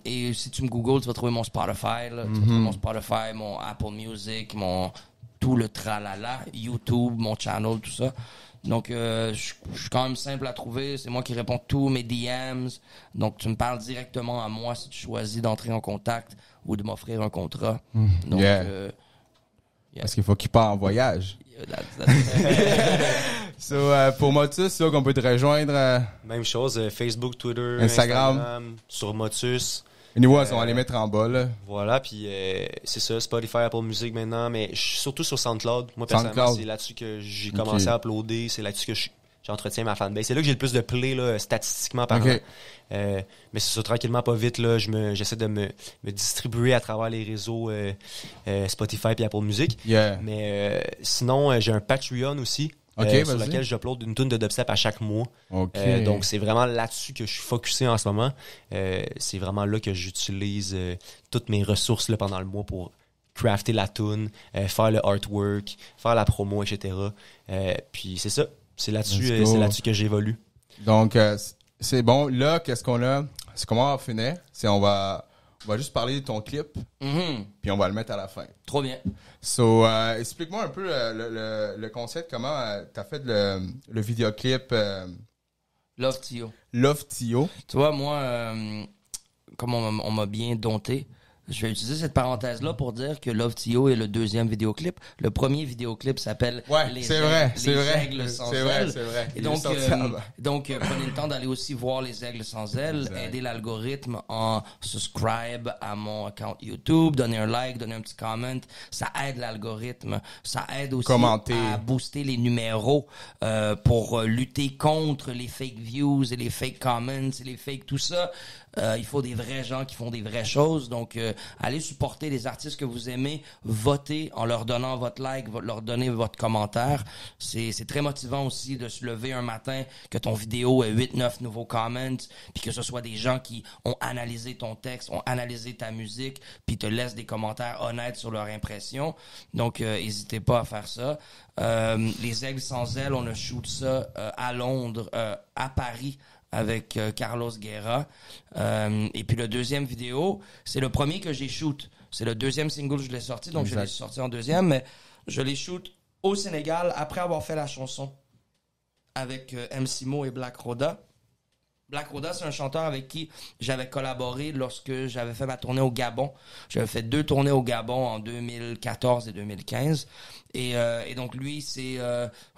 Et si tu me googles, tu vas trouver mon Spotify, là. Tu vas trouver mon Spotify, mon Apple Music, tout le tralala, YouTube, mon channel, tout ça. Donc, je suis quand même simple à trouver. C'est moi qui réponds tous mes DMs. Donc, tu me parles directement à moi si tu choisis d'entrer en contact ou de m'offrir un contrat. Donc, Parce qu'il faut qu'il parte en voyage. Pour Motus, qu'on peut te rejoindre. Même chose, Facebook, Twitter, Instagram sur Motus. Anyway, on va les mettre en bas, là. Voilà, puis c'est ça, Spotify, Apple Music maintenant, mais je suis surtout sur SoundCloud. Moi, personnellement, c'est là-dessus que j'ai commencé à uploader, c'est là-dessus que j'entretiens ma fanbase. C'est là que j'ai le plus de play, là, statistiquement parlant. Mais c'est ça, tranquillement, pas vite, là, j'essaie de me distribuer à travers les réseaux Spotify et Apple Music. Mais sinon, j'ai un Patreon aussi. Sur lequel j'upload une tune de dubstep à chaque mois. Donc, c'est vraiment là-dessus que je suis focusé en ce moment. C'est vraiment là que j'utilise toutes mes ressources là, pendant le mois pour crafter la tune, faire le artwork, faire la promo, etc. Puis c'est ça. C'est là-dessus que j'évolue. Donc, c'est bon. Là, qu'est-ce qu'on a? C'est comment on va finir? On va juste parler de ton clip, puis on va le mettre à la fin. Trop bien. So, explique-moi un peu le concept, comment t'as fait le vidéoclip Love Tio. Love Tio. Tu vois, moi, comme on m'a bien dompté, je vais utiliser cette parenthèse-là pour dire que Love Tio est le deuxième vidéoclip. Le premier vidéoclip s'appelle Les Aigles sans ailes. C'est vrai. Et donc, prenez le temps d'aller aussi voir Les Aigles sans ailes, aider l'algorithme en subscribe à mon account YouTube, donner un like, donner un petit comment. Ça aide l'algorithme. Ça aide aussi à booster les numéros pour lutter contre les fake views et les fake comments et les fake tout ça. Il faut des vrais gens qui font des vraies choses. Donc, allez supporter les artistes que vous aimez. Votez en leur donnant votre like, leur donner votre commentaire. C'est très motivant aussi de se lever un matin, que ton vidéo ait 8-9 nouveaux comments, puis que ce soit des gens qui ont analysé ton texte, ont analysé ta musique, puis te laissent des commentaires honnêtes sur leur impression. Donc, n'hésitez pas à faire ça. Les Aigles sans ailes, on a shoot ça à Londres, à Paris, avec Carlos Guerra. Et puis le deuxième vidéo, c'est le premier que j'ai shoot. C'est le deuxième single que je l'ai sorti, donc je l'ai sorti en deuxième, mais je l'ai shoot au Sénégal après avoir fait la chanson avec MC Mo et Black Roda. Black Roda, c'est un chanteur avec qui j'avais collaboré lorsque j'avais fait ma tournée au Gabon. J'avais fait 2 tournées au Gabon en 2014 et 2015. Et donc, lui, c'est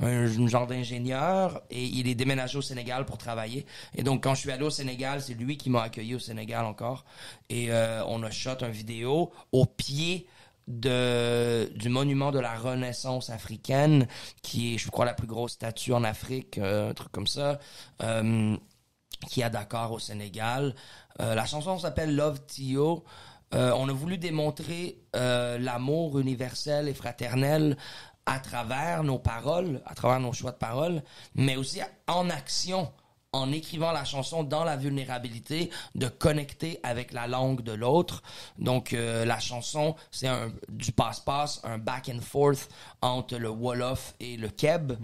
un genre d'ingénieur et il est déménagé au Sénégal pour travailler. Et donc, quand je suis allé au Sénégal, c'est lui qui m'a accueilli au Sénégal encore. Et on a shot une vidéo au pied du monument de la Renaissance africaine, qui est, je crois, la plus grosse statue en Afrique, un truc comme ça. Qui est à Dakar au Sénégal. La chanson s'appelle Love Tio. On a voulu démontrer l'amour universel et fraternel à travers nos paroles, à travers nos choix de paroles, mais aussi en action, en écrivant la chanson dans la vulnérabilité, de connecter avec la langue de l'autre. Donc, la chanson, c'est du passe-passe, un back and forth entre le Wolof et le Keb.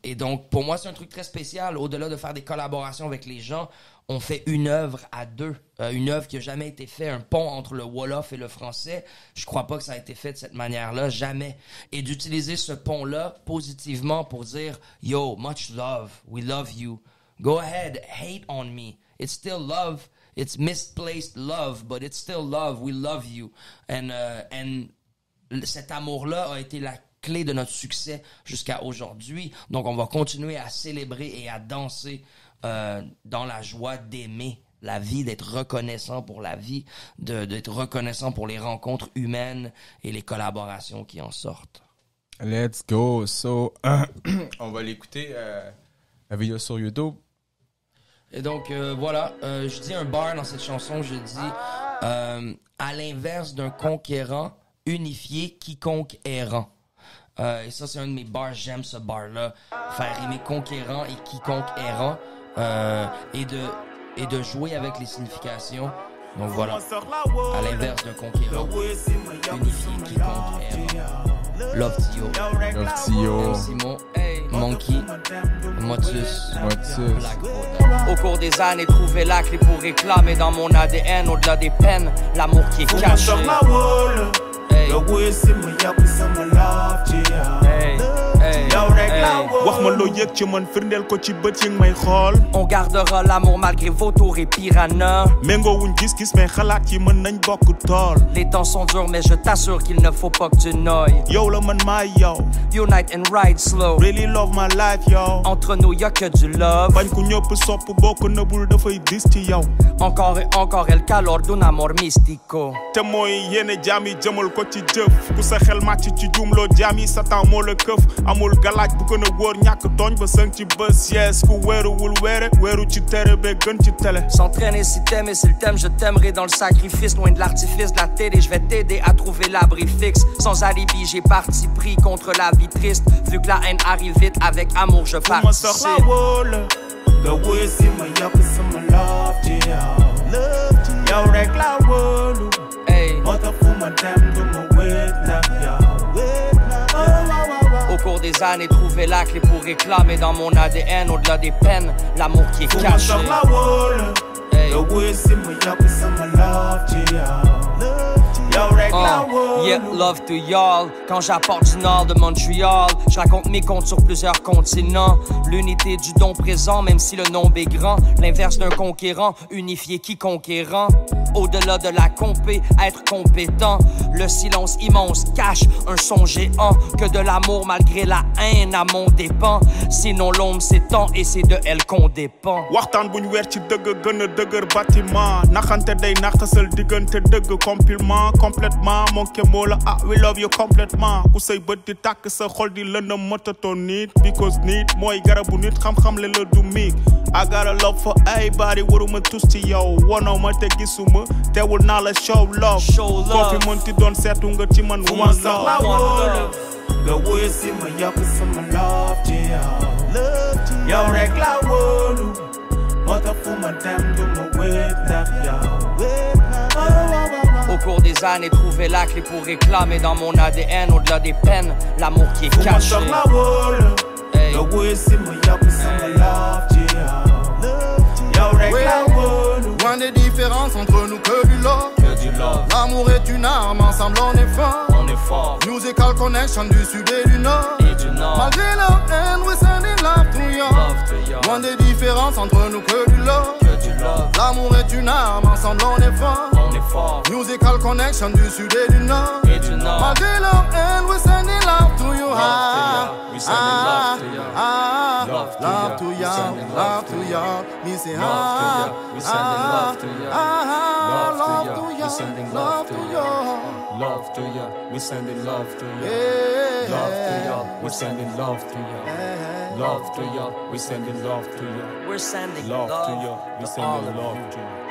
Et donc, pour moi, c'est un truc très spécial. Au-delà de faire des collaborations avec les gens, on fait une œuvre à 2. Une œuvre qui n'a jamais été faite, un pont entre le Wolof et le français. Je crois pas que ça a été fait de cette manière-là, jamais. Et d'utiliser ce pont-là positivement pour dire « Yo, much love, we love you. Go ahead, hate on me. It's still love. It's misplaced love, but it's still love. We love you. » And cet amour-là a été la clé de notre succès jusqu'à aujourd'hui. Donc, on va continuer à célébrer et à danser dans la joie d'aimer la vie, d'être reconnaissant pour la vie, d'être reconnaissant pour les rencontres humaines et les collaborations qui en sortent. Let's go. So, on va l'écouter, la vidéo sur YouTube. Et donc, voilà, je dis un bar dans cette chanson, je dis à l'inverse d'un conquérant, unifié quiconque errant. Et ça, c'est un de mes bars, j'aime ce bar-là. Faire rimer conquérant et quiconque errant. Et de jouer avec les significations. Donc voilà, à l'inverse d'un conquérant, unifié quiconque errant. Love Tio, Simon, Monkey, Motus. Black Roda. Au cours des années, trouver la clé pour réclamer dans mon ADN, au-delà des peines, l'amour qui est caché. On gardera l'amour malgré vautours et piranhas. Les temps sont durs mais je t'assure qu'il ne faut pas que tu noies. Unite and ride slow. Really love my life, yo. Entre nous y'a que du love. Encore et encore el calor d'un amor místico. Te mooy yéene jaam yi jëmal ko ci jëf ku sa xel màcc ci juumloo jaam yi satan moo la këf amul galaaj bu gën a wóor ñàkk tooñ ba sëng ci bës yes ku wéeruwul wéeru ci tere ba gën ci télé. S'entraîner si t'aimes et s'il t'aime je t'aimerai dans le sacrifice. Loin de l'artifice de la télé je vais t'aider à trouver l'abri fixe. Sans alibi j'ai parti pris contre la vie triste. Vu que la haine arrive vite avec amour je participe. Yow rek la wóolu moo tax fu ma dem du ma wéet nag yow. Au cours des années, trouver la clé pour réclamer dans mon ADN, au-delà des peines, l'amour qui est caché. Yeah, love to y'all. Quand j'apporte du nord de Montréal, je raconte mes contes sur plusieurs continents. L'unité du don présent, même si le nombre est grand. L'inverse d'un conquérant, unifié qui conquérant. Au-delà de la compé, être compétent. Le silence immense cache un son géant. Que de l'amour malgré la haine à mon dépens. Sinon l'ombre s'étend et c'est de elle qu'on dépend. Waxtaan buñ weer ci dëgg gën a dëgër bâtiment. Naxante day naxasal diggante dëgg compliment. Complètement mon kémo la we love you complètement. Ku say bët di tàkk sa xol di lëndëm motatoo nit. Because nit mooy garabu nit xam-xam le la du miig. I got a love for everybody waruma tus ci yow. Wonoo ma te gisuma teewul naa la show love. Koo fi mënti doon seetu nga ci man one love. Nga wuyu si ma yokk sama love ci yow. Yow rek la wóolu moo tax fu ma dem du ma wéet ndax yow. Au cours des années, trouver la clé pour réclamer dans mon ADN, au-delà des peines, l'amour qui est caché. Loin des différences entre nous que du love. L'amour est une arme, ensemble on est fort. fort. Musical connection du sud et du nord. Malgré leur haine, we sending love to you. Loin des différences entre nous que du love. L'amour est une arme, ensemble on est fort. Musical connection du sud et du nord. Malgré leur haine, we sending love to you. We sending love to you. Love to you, love to you. Me say we sending love to you. Love to you, we sending love to you. Love to you, we sending love to you. Yeah. Love to you, we sending love to you. Love to you, we sending love to you. We're sending Love to you, we sending love to you.